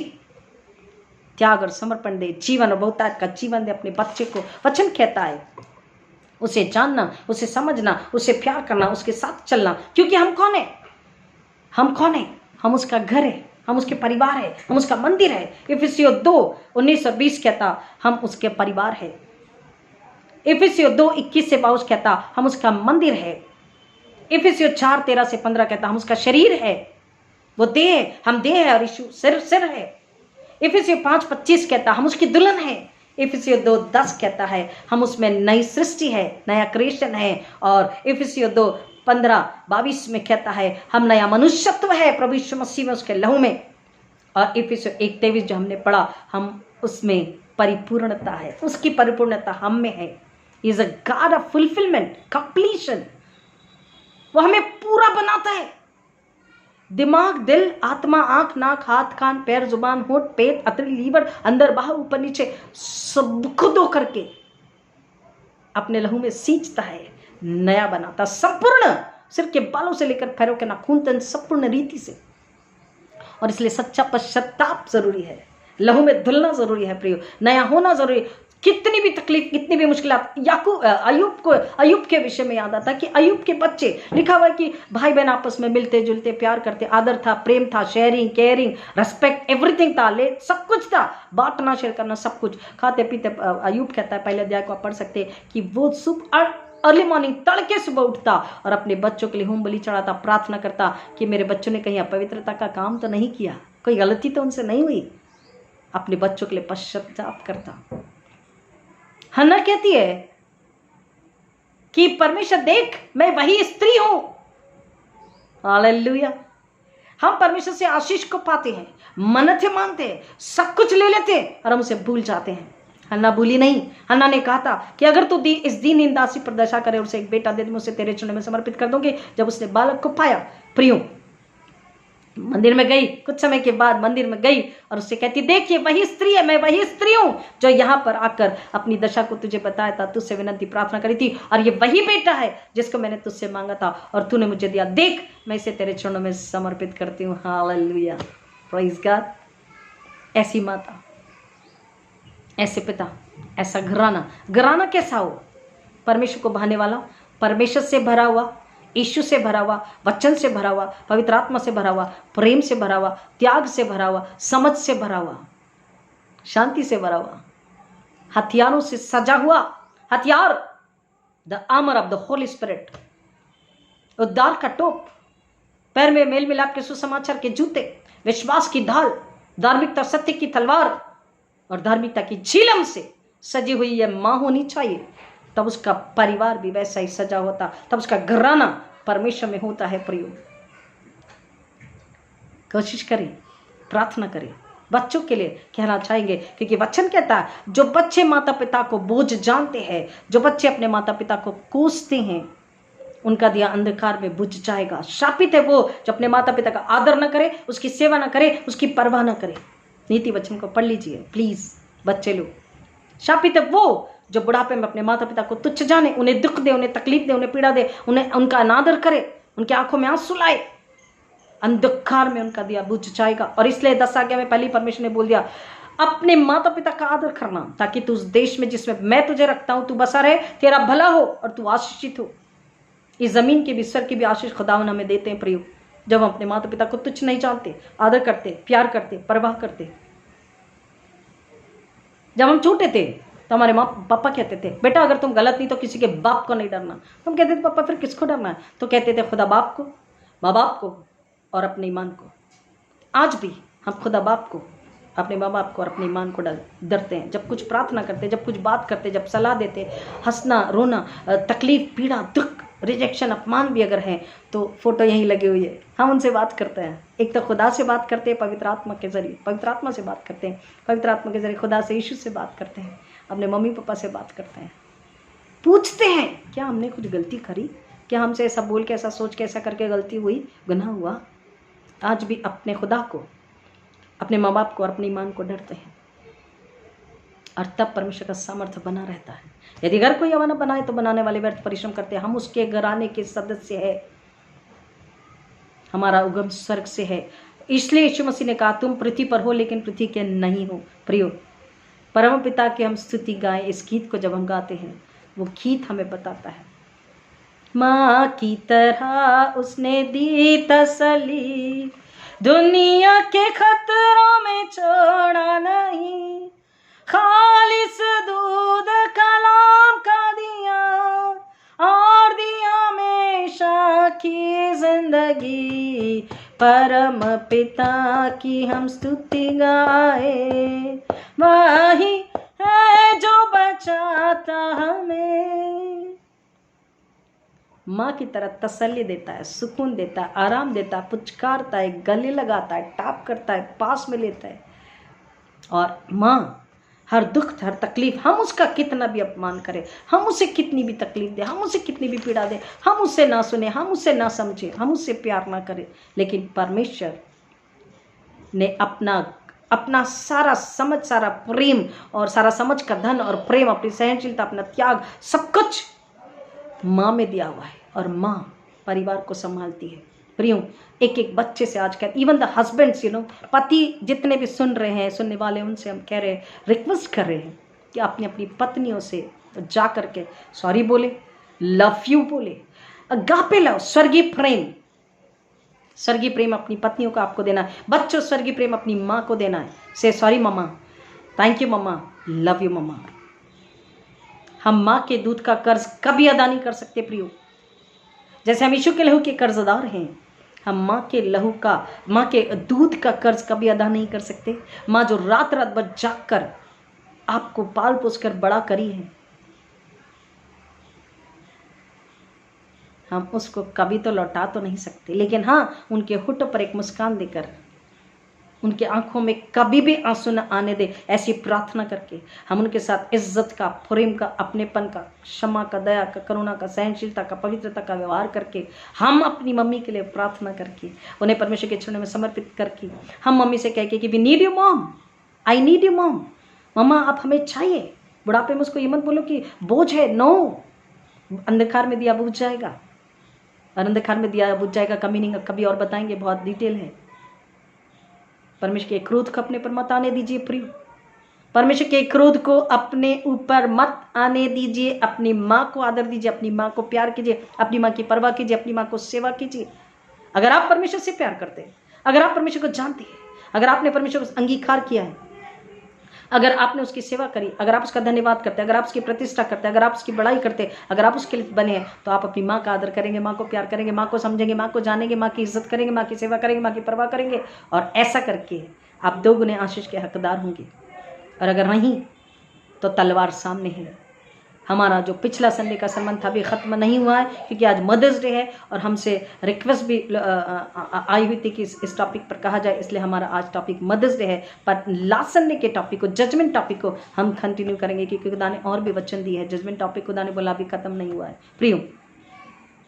त्याग और समर्पण दे, जीवन और बहुतायत का जीवन दे अपने बच्चे को। वचन कहता है उसे जानना, उसे समझना, उसे प्यार करना, उसके साथ चलना। क्योंकि हम कौन है? हम कौन है? हम उसका घर है, हम उसके परिवार है, हम उसका मंदिर है। इफिसियों 2:19 और 20 कहता हम उसके परिवार है। इफिसियों 2:21 से 22 कहता हम उसका मंदिर है। इफिसियों 4:13 से 15 कहता हम उसका शरीर है, वो देह है, हम देह है और यीशु सिर है। इफिसियों 5:25 कहता हम उसकी दुल्हन है। इफिसियों 2:10 कहता है हम उसमें नई सृष्टि है, नया क्रिएशन है। और इफिसियों 2:15-22 में कहता है हम नया मनुष्यत्व है प्रभु यीशु मसीह में, उसके लहू में। और इफिसियों 1:23 जो हमने पढ़ा, हम उसमें परिपूर्णता है, उसकी परिपूर्णता हम में है। Is a God of fulfilment, completion. वो हमें पूरा बनाता है। दिमाग, दिल, आत्मा, आंख, नाक, हाथ, कान, पैर, जुबान, होंठ, पेट, अतरी, लीवर, अंदर बाहर, ऊपर नीचे, सबको धो करके अपने लहू में सींचता है, नया बनाता, संपूर्ण, सिर के बालों से लेकर पैरों के नाखून तक संपूर्ण रीति से। और इसलिए सच्चा पश्चाताप जरूरी है, लहू में धुलना जरूरी है प्रियो, नया होना जरूरी है। कितनी भी तकलीफ, कितनी भी मुश्किलात, अयूब के विषय में याद आता कि अयूब के बच्चे, लिखा हुआ है कि भाई बहन आपस में मिलते जुलते, प्यार करते, आदर था, प्रेम था, शेयरिंग, केयरिंग, रेस्पेक्ट, एवरीथिंग था, सब कुछ था, बांटना, शेयर करना, सब कुछ, खाते पीते। अयूब कहता है, पहले अध्याय को आप पढ़ सकते हैं कि वो सुबह अर्ली मॉर्निंग, तड़के सुबह उठता और अपने बच्चों के लिए होम बलि चढ़ाता, प्रार्थना करता कि मेरे बच्चों ने कहीं अपवित्रता का काम तो नहीं किया, कोई गलती तो उनसे नहीं हुई, अपने बच्चों के लिए पश्चाताप करता। हन्ना कहती है कि परमेश्वर देख, मैं वही स्त्री हूं। हालेलुया। हम परमेश्वर से आशीष को पाते हैं, मन्नतें मांगते हैं, सब कुछ ले लेते हैं और हम उसे भूल जाते हैं। हन्ना भूली नहीं। हन्ना ने कहा था कि अगर तू इस दीन दासी पर दशा करे, उसे एक बेटा दे दे, मैं उसे तेरे चरणों में समर्पित कर दूंगी। जब उसने बालक को पाया, प्रियो मंदिर में गई, कुछ समय के बाद मंदिर में गई और उससे कहती, देखिए वही स्त्री है, मैं वही स्त्री हूं जो यहाँ पर आकर अपनी दशा को तुझे बताया था, तुझसे विनती प्रार्थना करी थी, और ये वही बेटा है जिसको मैंने तुझसे मांगा था और तूने मुझे दिया। देख, मैं इसे तेरे चरणों में समर्पित करती हूँ। Hallelujah, praise God. ऐसी माता, ऐसे पिता, ऐसा घराना कैसा हो? परमेश्वर को भाने वाला, परमेश्वर से भरा हुआ, यीशु से भरा हुआ, वचन से भरा हुआ, पवित्र आत्मा से भरा हुआ, प्रेम से भरा हुआ, त्याग से भरा हुआ, समझ से भरा हुआ, शांति से भरा हुआ, हथियारों से सजा हुआ हथियार, the armour of the Holi spirit, उद्धार का टोप, पैर में मेल मिलाप के सुसमाचार के जूते, विश्वास की ढाल, धार्मिकता सत्य की तलवार और धार्मिकता की झिलम से सजी हुई यह मां होनी चाहिए। तब उसका परिवार भी वैसा ही सजा होता, तब उसका घराना परमेश्वर में होता है। प्रियो, कोशिश करें, प्रार्थना करें। बच्चों के लिए कहना चाहेंगे, क्योंकि वचन कहता है जो बच्चे माता पिता को बोझ जानते हैं, जो बच्चे अपने माता पिता को कोसते हैं, उनका दिया अंधकार में बुझ जाएगा। शापित है वो जो अपने माता पिता का आदर न करे, उसकी सेवा न करे, उसकी परवाह न करे। नीति वचन को पढ़ लीजिए प्लीज बच्चे लोग। शापित है वो जो बुढ़ापे में अपने माता पिता को तुच्छ जाने, उन्हें दुख दे, उन्हें तकलीफ दे, उन्हें पीड़ा दे, उन्हें उनका अनादर करे, उनकी आंखों में आंसू लाए। अंधकार में उनका दिया बुझ जाएगा। और इसलिए 10 आज्ञा में पहले परमेश्वर ने बोल दिया अपने माता पिता का आदर करना, ताकि तू उस देश में जिसमें मैं तुझे रखता हूं तू बसा रहे, तेरा भला हो और तू आशीषित हो। इस जमीन की भी, स्वर्ग की भी आशीष खुदावन हमें देते हैं प्रयोग, जब हम अपने माता पिता को तुच्छ नहीं जानते, आदर करते, प्यार करते, परवाह करते। जब हम छोटे थे तो हमारे माँ पापा कहते थे बेटा अगर तुम गलत नहीं तो किसी के बाप को नहीं डरना। हम कहते थे पापा फिर किसको डरना है? तो कहते थे खुदा बाप को, माँ बाप को और अपने ईमान को। आज भी हम खुदा बाप को, अपने माँ बाप को और अपने ईमान को डरते हैं। जब कुछ प्रार्थना करते, जब कुछ बात करते, जब सलाह देते, हंसना, रोना, तकलीफ, पीड़ा, दुख, रिजेक्शन, अपमान भी अगर है तो फोटो यहीं लगी हुई है, हम उनसे बात करते हैं। एक तो खुदा से बात करते हैं पवित्र आत्मा के जरिए, पवित्र आत्मा से बात करते हैं, पवित्र आत्मा के जरिए खुदा से, यीशु से बात करते हैं, अपने मम्मी पापा से बात करते हैं, पूछते हैं क्या हमने कुछ गलती करी, क्या हमसे ऐसा बोल के, ऐसा सोच के, ऐसा करके गलती हुई, गुनाह हुआ। आज भी अपने खुदा को, अपने माँ बाप को और अपने ईमान को डरते हैं, और तब परमेश्वर का सामर्थ्य बना रहता है। यदि घर कोई अवना बनाए तो बनाने वाले व्यर्थ परिश्रम करते हैं। हम उसके घराने के सदस्य है, हमारा उगम स्वर्ग से है। इसलिए यीशु मसीह ने कहा तुम पृथ्वी पर हो लेकिन पृथ्वी के नहीं हो। प्रियो, परम पिता की हम स्तुति गाएं। इस गीत को जब हम गाते हैं, वो गीत हमें बताता है माँ की तरह उसने दी तसल्ली, दुनिया के खतरों में छोड़ा नहीं, खालिस दूध कलाम का दिया और दिया हमेशा की जिंदगी। परम पिता की हम स्तुति गाए, वही है जो बचाता हमें। माँ की तरह तसल्ली देता है, सुकून देता है, आराम देता है, पुचकारता है, गले लगाता है, टाप करता है, पास में लेता है। और माँ हर दुख, हर तकलीफ, हम उसका कितना भी अपमान करें, हम उसे कितनी भी तकलीफ दें, हम उसे कितनी भी पीड़ा दें, हम उससे ना सुने, हम उससे ना समझें, हम उससे प्यार ना करें, लेकिन परमेश्वर ने अपना सारा समझ, सारा प्रेम और सारा समझ का धन और प्रेम, अपनी सहनशीलता, अपना त्याग, सब कुछ माँ में दिया हुआ है। और माँ परिवार को संभालती है। प्रियो, एक एक बच्चे से आजकल इवन द हस्बैंड्स, पति जितने भी सुन रहे हैं, सुनने वाले, उनसे हम कह रहे हैं, रिक्वेस्ट कर रहे हैं कि अपनी अपनी पत्नियों से जा करके सॉरी बोले, लव यू बोले, अगापे लव, स्वर्गीय प्रेम अपनी पत्नियों को आपको देना है। बच्चों, स्वर्गीय प्रेम अपनी माँ को देना है। से sorry mama, thank you mama, love you mama. हम माँ के दूध का कर्ज कभी अदा नहीं कर सकते प्रियो। जैसे हम यीशु के लहू के कर्जदार हैं, हम माँ के लहू का, माँ के दूध का कर्ज कभी अदा नहीं कर सकते। माँ जो रात रात भर जाग कर आपको पाल पोस कर बड़ा करी है, हम उसको कभी तो लौटा तो नहीं सकते, लेकिन हाँ, उनके होठों पर एक मुस्कान देकर, उनके आंखों में कभी भी आंसू न आने दे, ऐसी प्रार्थना करके हम उनके साथ इज्जत का, प्रेम का, अपनेपन का, क्षमा का, दया का, करुणा का, सहनशीलता का, पवित्रता का व्यवहार करके, हम अपनी मम्मी के लिए प्रार्थना करके, उन्हें परमेश्वर के चरणों में समर्पित करके, हम मम्मी से कह के कि we need you mom, I need you mom, mama आप हमें चाहिए। बुढ़ापे में उसको ये मत बोलो कि बोझ है, नो, अंधकार में दिया बुझ जाएगा, और अंधकार में दिया बुझ जाएगा का मीनिंग कभी और बताएंगे, बहुत डिटेल है। परमेश्वर के क्रोध को अपने पर मत आने दीजिए प्रिय, परमेश्वर के क्रोध को अपने ऊपर मत आने दीजिए। अपनी माँ को आदर दीजिए, अपनी माँ को प्यार कीजिए, अपनी माँ की परवाह कीजिए, अपनी माँ को सेवा कीजिए। अगर आप परमेश्वर से प्यार करते हैं, अगर आप परमेश्वर को जानते हैं, अगर आपने परमेश्वर को अंगीकार किया है, अगर आपने उसकी सेवा करी, अगर आप उसका धन्यवाद करते हैं, अगर आप उसकी प्रतिष्ठा करते हैं, अगर आप उसकी बड़ाई करते हैं, अगर आप उसके लिए बने हैं, तो आप अपनी माँ का आदर करेंगे, माँ को प्यार करेंगे, माँ को समझेंगे, माँ को जानेंगे, माँ की इज्जत करेंगे, माँ की सेवा करेंगे, माँ की परवाह करेंगे। और ऐसा करके आप 2 गुने आशीष के हकदार होंगे। और अगर नहीं तो तलवार सामने है, हमारा जो पिछला संडे का sermon था अभी ख़त्म नहीं हुआ है, क्योंकि आज मदर्स डे है और हमसे रिक्वेस्ट भी आई हुई थी कि इस टॉपिक पर कहा जाए, इसलिए हमारा आज टॉपिक मदर्स डे है। पर लास्ट संडे के टॉपिक को, जजमेंट टॉपिक को हम कंटिन्यू करेंगे, क्योंकि खुदा ने और भी वचन दिए है। जजमेंट टॉपिक खुदा ने बोला अभी ख़त्म नहीं हुआ है। प्रियो,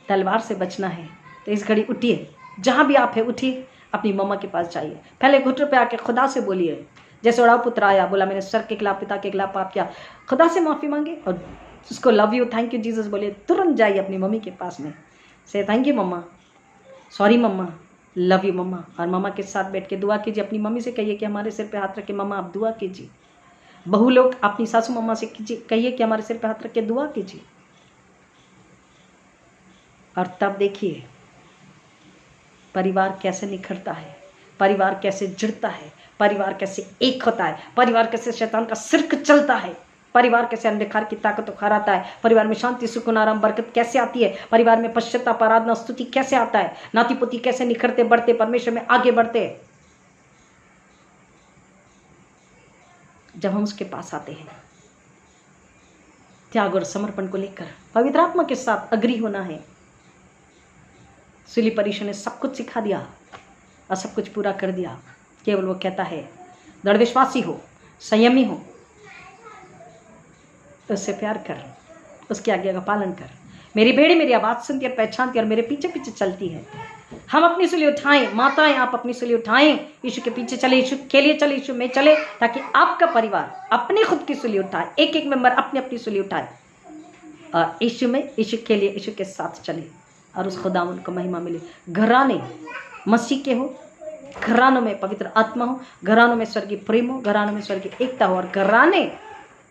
तलवार से बचना है तो इस घड़ी उठिए, जहाँ भी आप है उठिए, अपनी मम्मा के पास जाइए, पहले घुटनों पे आके खुदा से बोलिए। जैसे उड़ाऊ पुत्र आया, बोला मैंने सर के खिलाफ, पिता के खिलाफ पाप किया, खुदा से माफ़ी मांगे और उसको love you, thank you Jesus बोलिए। तुरंत जाइए अपनी मम्मी के पास में, से thank you mama, sorry mama, love you mama. और मम्मा के साथ बैठ के दुआ कीजिए। अपनी मम्मी से कहिए कि हमारे सिर पे हाथ रख के मम्मा आप दुआ कीजिए। बहू लोग अपनी सासू मम्मा से कीजिए, कहिए कि हमारे सिर पे हाथ रख के दुआ कीजिए। और तब देखिए परिवार कैसे निखरता है, परिवार कैसे जुड़ता है, परिवार कैसे एक होता है, परिवार कैसे शैतान का सिर चलता है, परिवार कैसे अंधकार की ताकत को हराता है, परिवार में शांति, सुकून, आराम, बरकत कैसे आती है, परिवार में पश्चाताप, आराधना, स्तुति कैसे आता है, नाती पोती कैसे निखरते, बढ़ते, परमेश्वर में आगे बढ़ते हैं जब हम उसके पास आते हैं। त्याग और समर्पण को लेकर पवित्र आत्मा के साथ अग्री होना है। सूली परीक्षा ने सब कुछ सिखा दिया और सब कुछ पूरा कर दिया। केवल वो कहता है दृढ़ विश्वासी हो, संयमी हो, उससे प्यार कर, उसकी आज्ञा का पालन कर। मेरी भेड़ी मेरी आवाज़ सुनती है, पहचानती है और मेरे पीछे पीछे चलती है। हम अपनी सूली उठाएं, माताएं आप अपनी सूली उठाएं, यीशु के पीछे चले, यीशु के लिए चले, यीशु में चले, ताकि आपका परिवार अपनी खुद की सूली उठाए, एक एक मेंबर अपनी अपनी सूली उठाए और यीशु में, यीशु के लिए, यीशु के साथ चले और उस खुदावन को महिमा मिले। घराने मसीह के हो, घरानों में पवित्र आत्मा हो, घरानों में स्वर्गीय प्रेम हो, घरानों में स्वर्गीय एकता हो, और घराने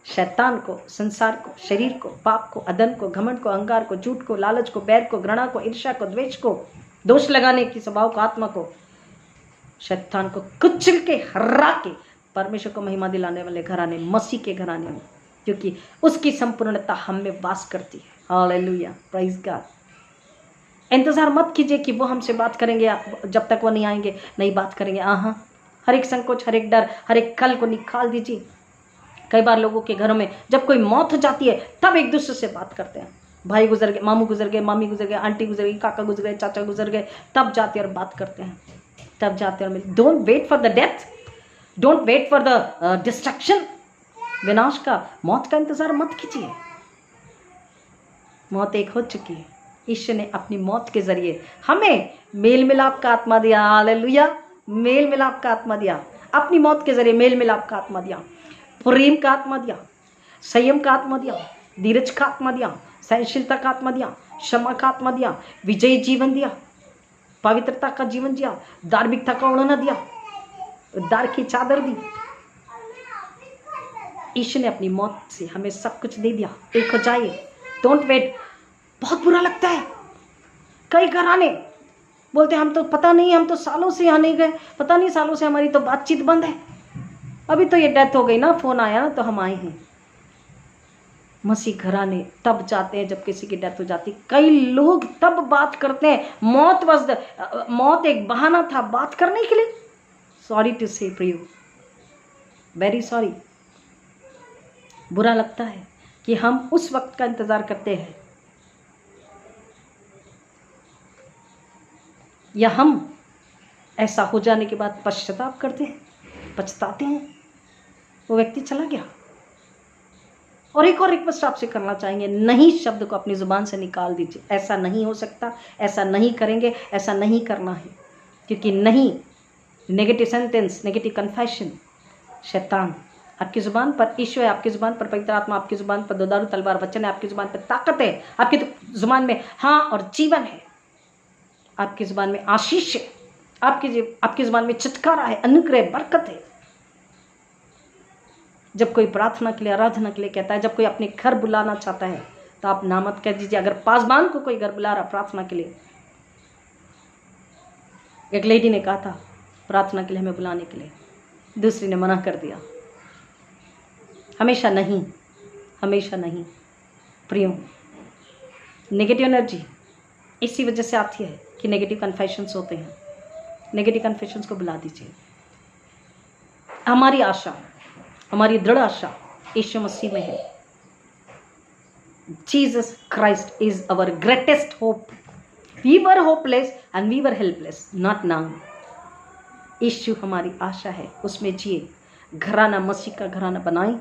शैतान को, संसार को, शरीर को, पाप को, अदन को, घमंड को, अहंकार को, झूठ को, लालच को, बैर को, घृणा को, ईर्ष्या को, द्वेष को, दोष लगाने की स्वभाव को, आत्मा को, शैतान को कुचल के हरा के परमेश्वर को महिमा दिलाने वाले घराने मसीह के घराने हो, क्योंकि उसकी संपूर्णता हम में वास करती है। Hallelujah, praise God. इंतज़ार मत कीजिए कि वो हमसे बात करेंगे, जब तक वो नहीं आएंगे नहीं बात करेंगे। हर एक संकोच, हर एक डर, हर एक कल को निकाल दीजिए। कई बार लोगों के घरों में जब कोई मौत हो जाती है तब एक दूसरे से बात करते हैं। भाई गुजर गए, मामू गुजर गए, मामी गुजर गए, आंटी गुजर गई, काका गुजर गए, चाचा गुजर गए, तब जाते और बात करते हैं, तब जाते और मिलते। Don't wait for the death, don't wait for the destruction, विनाश का, मौत का इंतज़ार मत कीजिए। मौत एक हो चुकी है। ईश्वर ने अपनी मौत के जरिए हमें मेल मिलाप का आत्मा दिया। हालेलुया, मेल मिलाप का आत्मा दिया। अपनी मौत के जरिए मेल मिलाप का आत्मा दिया, प्रेम का आत्मा दिया, संयम का आत्मा दिया, धीरज का आत्मा दिया, सहनशीलता का आत्मा दिया, क्षमा का आत्मा दिया, विजयी जीवन दिया, पवित्रता का जीवन दिया, धार्मिकता का ओढ़ना दिया, उद्धार की चादर दी। ईश्वर ने अपनी मौत से हमें सब कुछ दे दिया। एक हो जाइए, डोंट वेट। बहुत बुरा लगता है, कई घराने बोलते हम तो पता नहीं, हम तो सालों से यहाँ नहीं गए, पता नहीं सालों से हमारी तो बातचीत बंद है, अभी तो ये डेथ हो गई ना, फोन आया ना तो हम आए हैं। मसीह घराने तब जाते हैं जब किसी की डेथ हो जाती। कई लोग तब बात करते हैं, मौत एक बहाना था बात करने के लिए। सॉरी टू से प्रियो, वेरी सॉरी। बुरा लगता है कि हम उस वक्त का इंतज़ार करते हैं या हम ऐसा हो जाने के बाद पश्चाताप करते हैं, पछताते हैं, वो व्यक्ति चला गया। और एक और रिक्वेस्ट आपसे करना चाहेंगे, नहीं शब्द को अपनी ज़ुबान से निकाल दीजिए। ऐसा नहीं हो सकता, ऐसा नहीं करेंगे, ऐसा नहीं करना है, क्योंकि नहीं, नेगेटिव सेंटेंस, नेगेटिव कन्फेशन, शैतान आपकी ज़ुबान पर, ईश्वर है आपकी ज़ुबान पर, पवित्र आत्मा आपकी ज़ुबान पर, दोधारू तलवार वचन है आपकी ज़ुबान पर, ताकत है आपकी ज़ुबान में, हाँ और जीवन है आपकी ज़ुबान में, आशीष है आपकी ज़ुबान में, छुटकारा है, अनुग्रह, बरकत है। जब कोई प्रार्थना के लिए, आराधना के लिए कहता है, जब कोई अपने घर बुलाना चाहता है तो आप ना मत कह दीजिए। अगर पासबान को कोई घर बुला रहा प्रार्थना के लिए, एक लेडी ने कहा था प्रार्थना के लिए हमें बुलाने के लिए, दूसरी ने मना कर दिया। हमेशा नहीं, हमेशा नहीं। प्रियो, नेगेटिव एनर्जी इसी वजह से आती है कि नेगेटिव कन्फेशंस होते हैं। नेगेटिव कन्फेशंस को बुला दीजिए। हमारी आशा, हमारी दृढ़ आशा यीशु मसीह में है। Jesus Christ is our greatest hope. We were hopeless and we were helpless, not now. यीशु हमारी आशा है, उसमें जिए, घराना मसीह का घराना बनाएं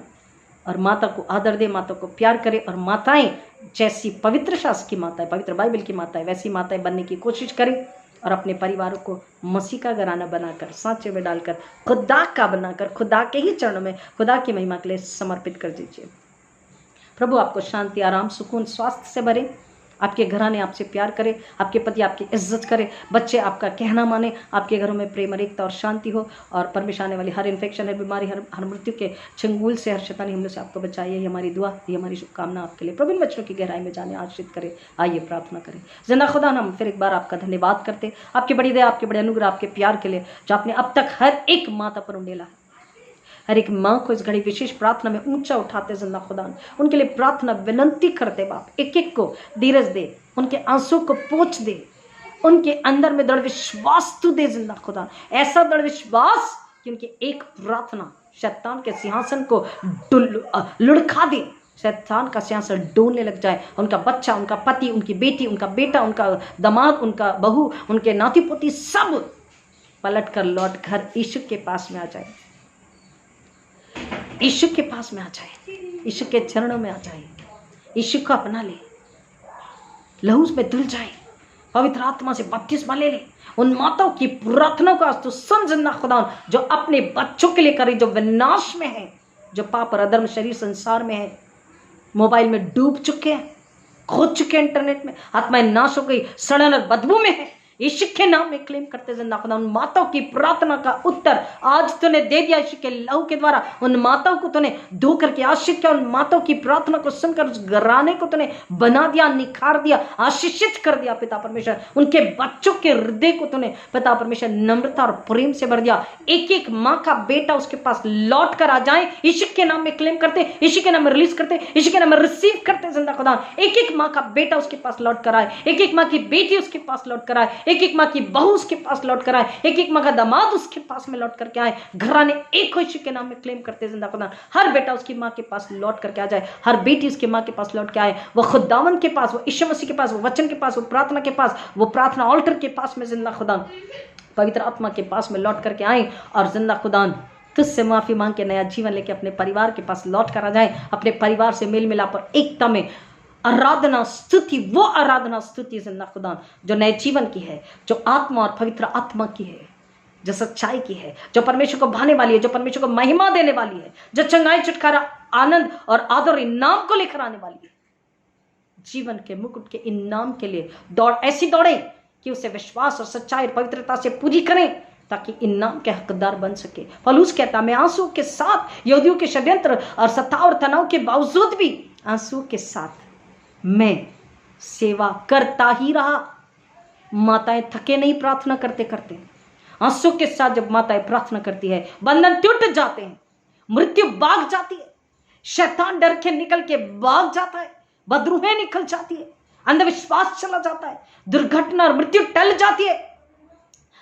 और माता को आदर दे, माता को प्यार करे और माताएं जैसी पवित्र शास्त्र की माताएं, पवित्र बाइबल की माताएं, वैसी माताएं बनने की कोशिश करें और अपने परिवारों को मसीह का घराना बनाकर, सांचे में डालकर, खुदा का बनाकर, खुदा के ही चरणों में खुदा की महिमा के लिए समर्पित कर दीजिए। प्रभु आपको शांति, आराम, सुकून, स्वास्थ्य से भरे, आपके घराने आपसे प्यार करे, आपके पति आपकी इज्जत करे, बच्चे आपका कहना माने, आपके घरों में प्रेम, एकता और शांति हो और परमेश्वर आने वाली हर इन्फेक्शन, हर बीमारी, हर मृत्यु के चंगुल से, हर शैतानी हमले से आपको बचाइए। ये हमारी दुआ, ये हमारी शुभकामना आपके लिए। प्रभु इन बच्चों की गहराई में जाने आश्रित करे। आइए प्रार्थना करें। जिंदा खुदा, हम फिर एक बार आपका धन्यवाद करते, आपकी बड़ी दया, आपके बड़े अनुग्रह, आपके प्यार के लिए जो आपने अब तक हर एक माता पर उंडेला है। हर एक माँ को इस घड़ी विशेष प्रार्थना में ऊंचा उठाते जिंदा खुदा, उनके लिए प्रार्थना विनंती करते बाप, एक एक को धीरज दे, उनके आंसू को पोंछ दे, उनके अंदर में दृढ़ विश्वास तू दे जिंदा खुदा, ऐसा दृढ़ विश्वास कि उनकी एक प्रार्थना शैतान के सिंहासन को लुढ़का दे, शैतान का सिंहासन डोलने लग जाए। उनका बच्चा, उनका पति, उनकी बेटी, उनका बेटा, उनका दामाद, उनका बहू, उनके नाती पोती सब पलट कर लौट कर यीशु के पास में आ जाए, यीशु के पास में आ जाए, यीशु के चरणों में आ जाए, यीशु को अपना ले, लहू में धुल जाए, पवित्र आत्मा से बपतिस्मा ले ले। उन माताओं की प्रार्थना को आज तो सुन जिंदा खुदा, जो अपने बच्चों के लिए करे, जो विनाश में है, जो पाप और अधर्म शरीर संसार में है, मोबाइल में डूब चुके हैं, खो चुके हैं, इंटरनेट में आत्माएं नाश हो गई, सड़न और बदबू में है। यीशु के नाम में क्लेम करते जिंदा खुदा, उन माताओं की प्रार्थना का उत्तर आज तूने दे दिया। यीशु के लहू के द्वारा उन माताओं को तूने धो करके आशीष किया, उन माताओं की प्रार्थना को सुनकर उस घराने को तूने बना दिया, निखार दिया, आशीषित कर दिया पिता परमेश्वर। उनके बच्चों के हृदय को तूने पिता परमेश्वर नम्रता और प्रेम से भर दिया। एक एक माँ का बेटा उसके पास लौट कर आ जाए, यीशु के नाम में क्लेम करते, यीशु के नाम में रिलीज करते, यीशु के नाम में रिसीव करते जिंदा खुदा। एक एक माँ का बेटा उसके पास लौट कर आए, एक एक माँ की बेटी उसके पास लौट कर आए, एक एक माँ की बहू उसके पास लौट कर आए, एक एक माँ का दामाद उसके पास में लौट करके आए। घराने एक हो यीशु के नाम में क्लेम करते जिंदा खुदा, हर बेटा उसकी माँ के पास लौट करके आ जाए, हर बेटी उसकी माँ के पास लौट के आए, वो खुदावन के पास, वो यीशु मसीह के पास, वो वचन के पास, वो प्रार्थना के पास, वो प्रार्थना ऑल्टर के पास में जिंदा खुदा पवित्र आत्मा के पास में लौट करके आए और जिंदा खुदा तुझसे माफी मांग के नया जीवन लेके अपने परिवार के पास लौट कर आ जाए, अपने परिवार से मेल मिलाप और एकता में आराधना स्तुति, वो आराधना स्तुति जिंदा खुदा जो नए जीवन की है, जो आत्मा और पवित्र आत्मा की है, जो सच्चाई की है, जो परमेश्वर को भाने वाली है, जो परमेश्वर को महिमा देने वाली है, जो चंगाई, छुटकारा, आनंद और आदर और इनाम को लेकर आने वाली है। जीवन के मुकुट के इनाम के लिए दौड़ ऐसी दौड़े कि उसे विश्वास और सच्चाई और पवित्रता से पूरी करें, ताकि इनाम के हकदार बन सके। पौलुस कहता, मैं आंसू के साथ यहूदियों के षड्यंत्र और सताव और तनाव के बावजूद भी आंसू के साथ मैं सेवा करता ही रहा। माताएं थके नहीं प्रार्थना करते करते, आंसू के साथ जब माताएं प्रार्थना करती है, बंधन टूट जाते हैं, मृत्यु भाग जाती है, शैतान डर के निकल के भाग जाता है, बदरूहें निकल जाती है, अंधविश्वास चला जाता है, दुर्घटना और मृत्यु टल जाती है,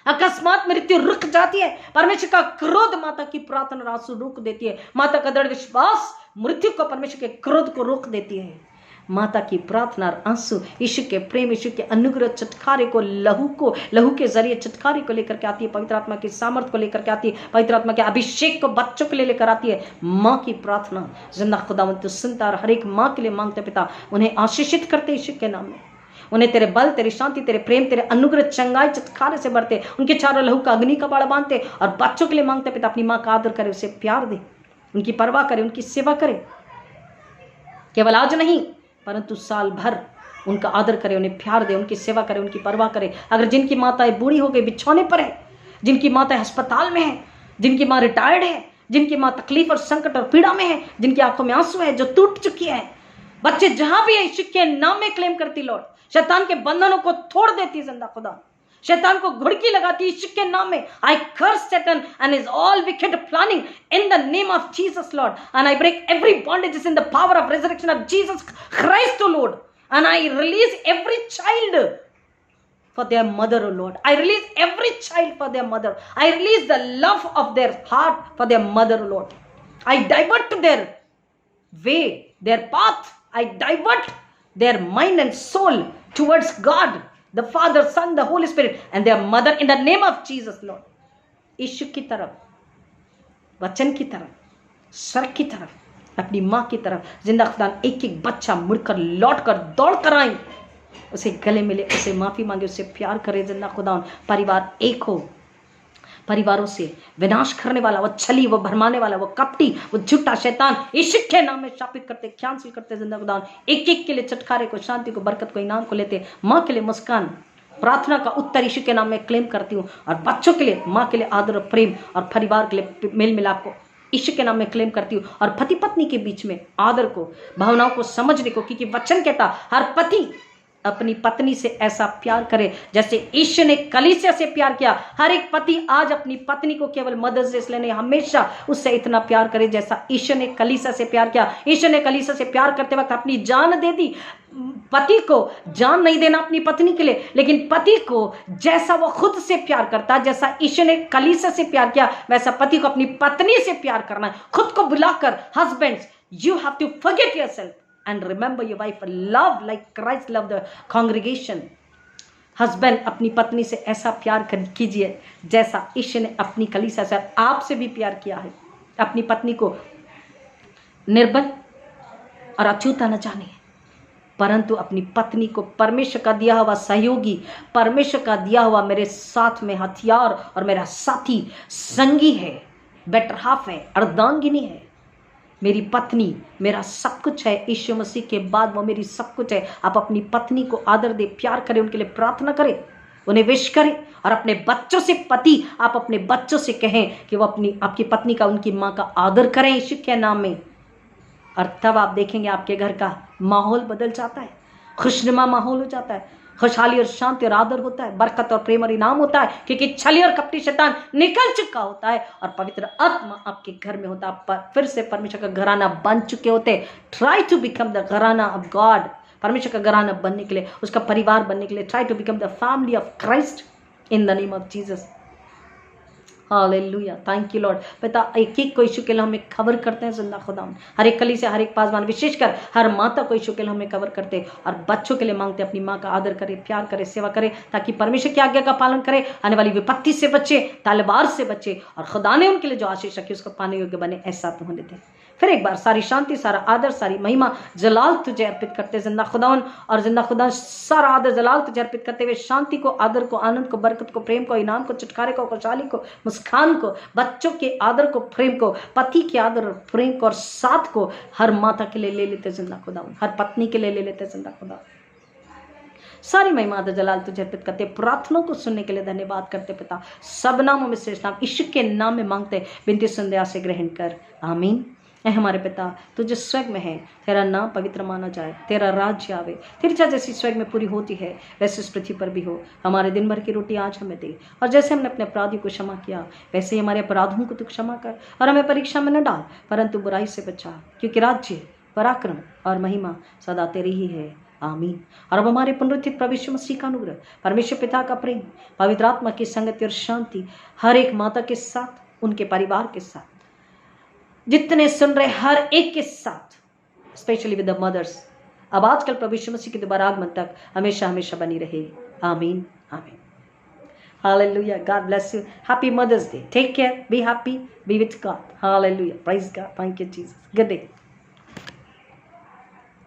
अकस्मात मृत्यु रुक जाती है। परमेश्वर का क्रोध माता की प्रार्थना और आंसू रोक देती है। माता का दृढ़ विश्वास मृत्यु को, परमेश्वर के क्रोध को रोक देती है। माता की प्रार्थना और आंसू यीशु के प्रेम, यीशु के अनुग्रह, छुटकारे को, लहू के जरिए छुटकारे को लेकर के आती है, पवित्र आत्मा की सामर्थ को लेकर के आती है, पवित्र आत्मा के अभिषेक को बच्चों के लिए लेकर आती है। माँ की प्रार्थना जिंदा खुदावंद तू सुनता और हर एक माँ के लिए मांगते पिता, उन्हें आशीषित करते यीशु के नाम में, उन्हें तेरे बल, तेरी शांति, तेरे प्रेम, तेरे अनुग्रह, चंगाई, छुटकारे से भरते, उनके चारों लहू का अग्नि का बाड़ा बांधते और बच्चों के लिए मांगते पिता, अपनी माँ का आदर करे, उसे प्यार दे, उनकी परवाह करे, उनकी सेवा करे, केवल आज नहीं परंतु साल भर उनका आदर करे, उन्हें प्यार दे, उनकी सेवा करे, उनकी परवाह करे। अगर जिनकी माताएं बूढ़ी हो गई, बिछौने पर है, जिनकी माताएं अस्पताल में है, जिनकी माँ रिटायर्ड है, जिनकी माँ तकलीफ और संकट और पीड़ा में है, जिनकी आंखों में आंसू है, जो टूट चुकी है, बच्चे जहां भी है यीशु के नाम में क्लेम करती लौट, शैतान के बंधनों को तोड़ देती जिंदा खुदा, शैतान को घुड़की लगाती यीशु के नाम में। I curse Satan and his all wicked planning in the name of Jesus, Lord. And I break every bondage in the power of resurrection of Jesus Christ, O Lord. And I release every child for their mother, O Lord. I release every child for their mother. I release the love of their heart for their mother, O Lord. I divert their way, their path I divert their mind and soul towards God, the Father, Son, the Holy Spirit, and their mother in the name of Jesus, Lord. यीशु की तरफ, वचन की तरफ, स्वर्ग की तरफ, अपनी माँ की तरफ, जिंदा खुदा एक एक बच्चा मुड़कर लौट कर दौड़ कर आए, उसे गले मिले, उसे माफी मांगे, उसे प्यार करे। जिंदा खुदा परिवार एक हो, परिवारों से विनाश करने वाला, वो छली, वो भरमाने वाला, वो कपटी, वो झूठा शैतान यीशु के नाम में शापित करते, कैंसिल करते। जिंदा खुदा एक एक के लिए छुटकारे को, शांति को, बरकत को, इनाम को लेते। माँ के लिए मुस्कान, प्रार्थना का उत्तर यीशु के नाम में क्लेम करती हूँ। और बच्चों के लिए, माँ के लिए आदर और प्रेम, और परिवार के लिए मेल मिलाप को यीशु के नाम में क्लेम करती हूँ। और पति पत्नी के बीच में आदर को, भावनाओं को समझने को, क्योंकि वचन कहता हर पति अपनी पत्नी से ऐसा प्यार करे जैसे यीशु ने कलीसिया से प्यार किया। हर एक पति आज अपनी पत्नी को केवल मदद से इसलिए नहीं, हमेशा उससे इतना प्यार करे जैसा यीशु ने कलीसिया से प्यार किया। यीशु ने कलीसिया से प्यार करते वक्त अपनी जान दे दी। पति को जान नहीं देना अपनी पत्नी के लिए, लेकिन पति को जैसा वो खुद से प्यार करता, जैसा यीशु ने कलीसिया से प्यार किया, वैसा पति को अपनी पत्नी से प्यार करना है। खुद को बुलाकर, husbands, you have to forget yourself and remember your wife, love like Christ loved the congregation. Husband अपनी पत्नी से ऐसा प्यार कीजिए जैसा यीशु ने अपनी कलीसिया से आपसे भी प्यार किया है। अपनी पत्नी को निर्बल और अछूता न जाने, परंतु अपनी पत्नी को परमेश्वर का दिया हुआ सहयोगी, परमेश्वर का दिया हुआ मेरे साथ में हथियार और मेरा साथी संगी है, बेटर हाफ है, अर्धांगिनी है। मेरी पत्नी मेरा सब कुछ है, यीशु मसीह के बाद वो मेरी सब कुछ है। आप अपनी पत्नी को आदर दे, प्यार करें, उनके लिए प्रार्थना करें, उन्हें विश करें। और अपने बच्चों से, पति आप अपने बच्चों से कहें कि वो आपकी पत्नी का, उनकी माँ का आदर करें यीशु के नाम में। और तब आप देखेंगे आपके घर का माहौल बदल जाता है, खुशनुमा माहौल हो जाता है, खुशहाली और शांति और आदर होता है, बरकत और प्रेम और इनाम होता है, क्योंकि छली और कपटी शैतान निकल चुका होता है और पवित्र आत्मा आपके घर में होता है। आप फिर से परमेश्वर का घराना बन चुके होते। ट्राई टू बिकम द घराना ऑफ गॉड। परमेश्वर का घराना बनने के लिए, उसका परिवार बनने के लिए, try to become the family of Christ in the name of Jesus. Hallelujah, thank you Lord. पिता, एक एक को यीशु के लिए हमें कवर करते हैं। जिंदा खुदा हर एक कली से, हर एक पासवान, विशेषकर हर माता को यीशु के लिए हमें कवर करते और बच्चों के लिए मांगते, अपनी माँ का आदर करे, प्यार करे, सेवा करे, ताकि परमेश्वर की आज्ञा का पालन करे, आने वाली विपत्ति से बचे, तलवार से बचे, और खुदा ने उनके लिए जो आशीष रखी उसको पाने योग्य बने। ऐसा तो होने दे। फिर एक बार सारी शांति, सारा आदर, सारी महिमा, जलाल तुझे अर्पित करते जिंदा खुदावन। और जिंदा खुदा सारा आदर, जलाल तुझे अर्पित करते हुए शांति को, आदर को, आनंद को, बरकत को, प्रेम को, इनाम को, छुटकारे को, खुशहाली को, मुस्कान को, बच्चों के आदर को, प्रेम को, पति के आदर और प्रेम को और साथ को हर माता के लिए ले लेते जिंदा खुदावन, हर पत्नी के लिए ले लेते जिंदा खुदा। सारी महिमा आदर जलाल तुझे अर्पित करते, प्रार्थना को सुनने के लिए धन्यवाद करते पिता। सब नामों में श्रेष्ठ नाम यीशु के नाम में मांगते, बिनती संध्या से ग्रहण कर, आमीन। ऐ हमारे पिता, तू जो स्वर्ग में है, तेरा नाम पवित्र माना जाए, तेरा राज्य आवे, तेरी इच्छा जैसी स्वर्ग में पूरी होती है वैसे इस पृथ्वी पर भी हो। हमारे दिन भर की रोटी आज हमें दे, और जैसे हमने अपने अपराधियों को क्षमा किया वैसे ही हमारे अपराधों को तू क्षमा कर, और हमें परीक्षा में न डाल परंतु बुराई से बचा, क्योंकि राज्य, पराक्रम और महिमा सदा तेरी ही है, आमीन। और अब हमारे पुनरुत्थित प्रभु यीशु मसीह का अनुग्रह, परमेश्वर पिता का प्रेम, पवित्र आत्मा की संगति और शांति हर एक माता के साथ, उनके परिवार के साथ, जितने सुन रहे हर एक के साथ, स्पेशली विद द मदर्स, अब आजकल प्रभु यीशु मसीह के दोबारा आगमन तक हमेशा हमेशा बनी रहे, आमीन आमीन। Hallelujah, God bless you, happy mother's Day, take care, be happy, be with God, hallelujah, praise God, thank you Jesus, good day.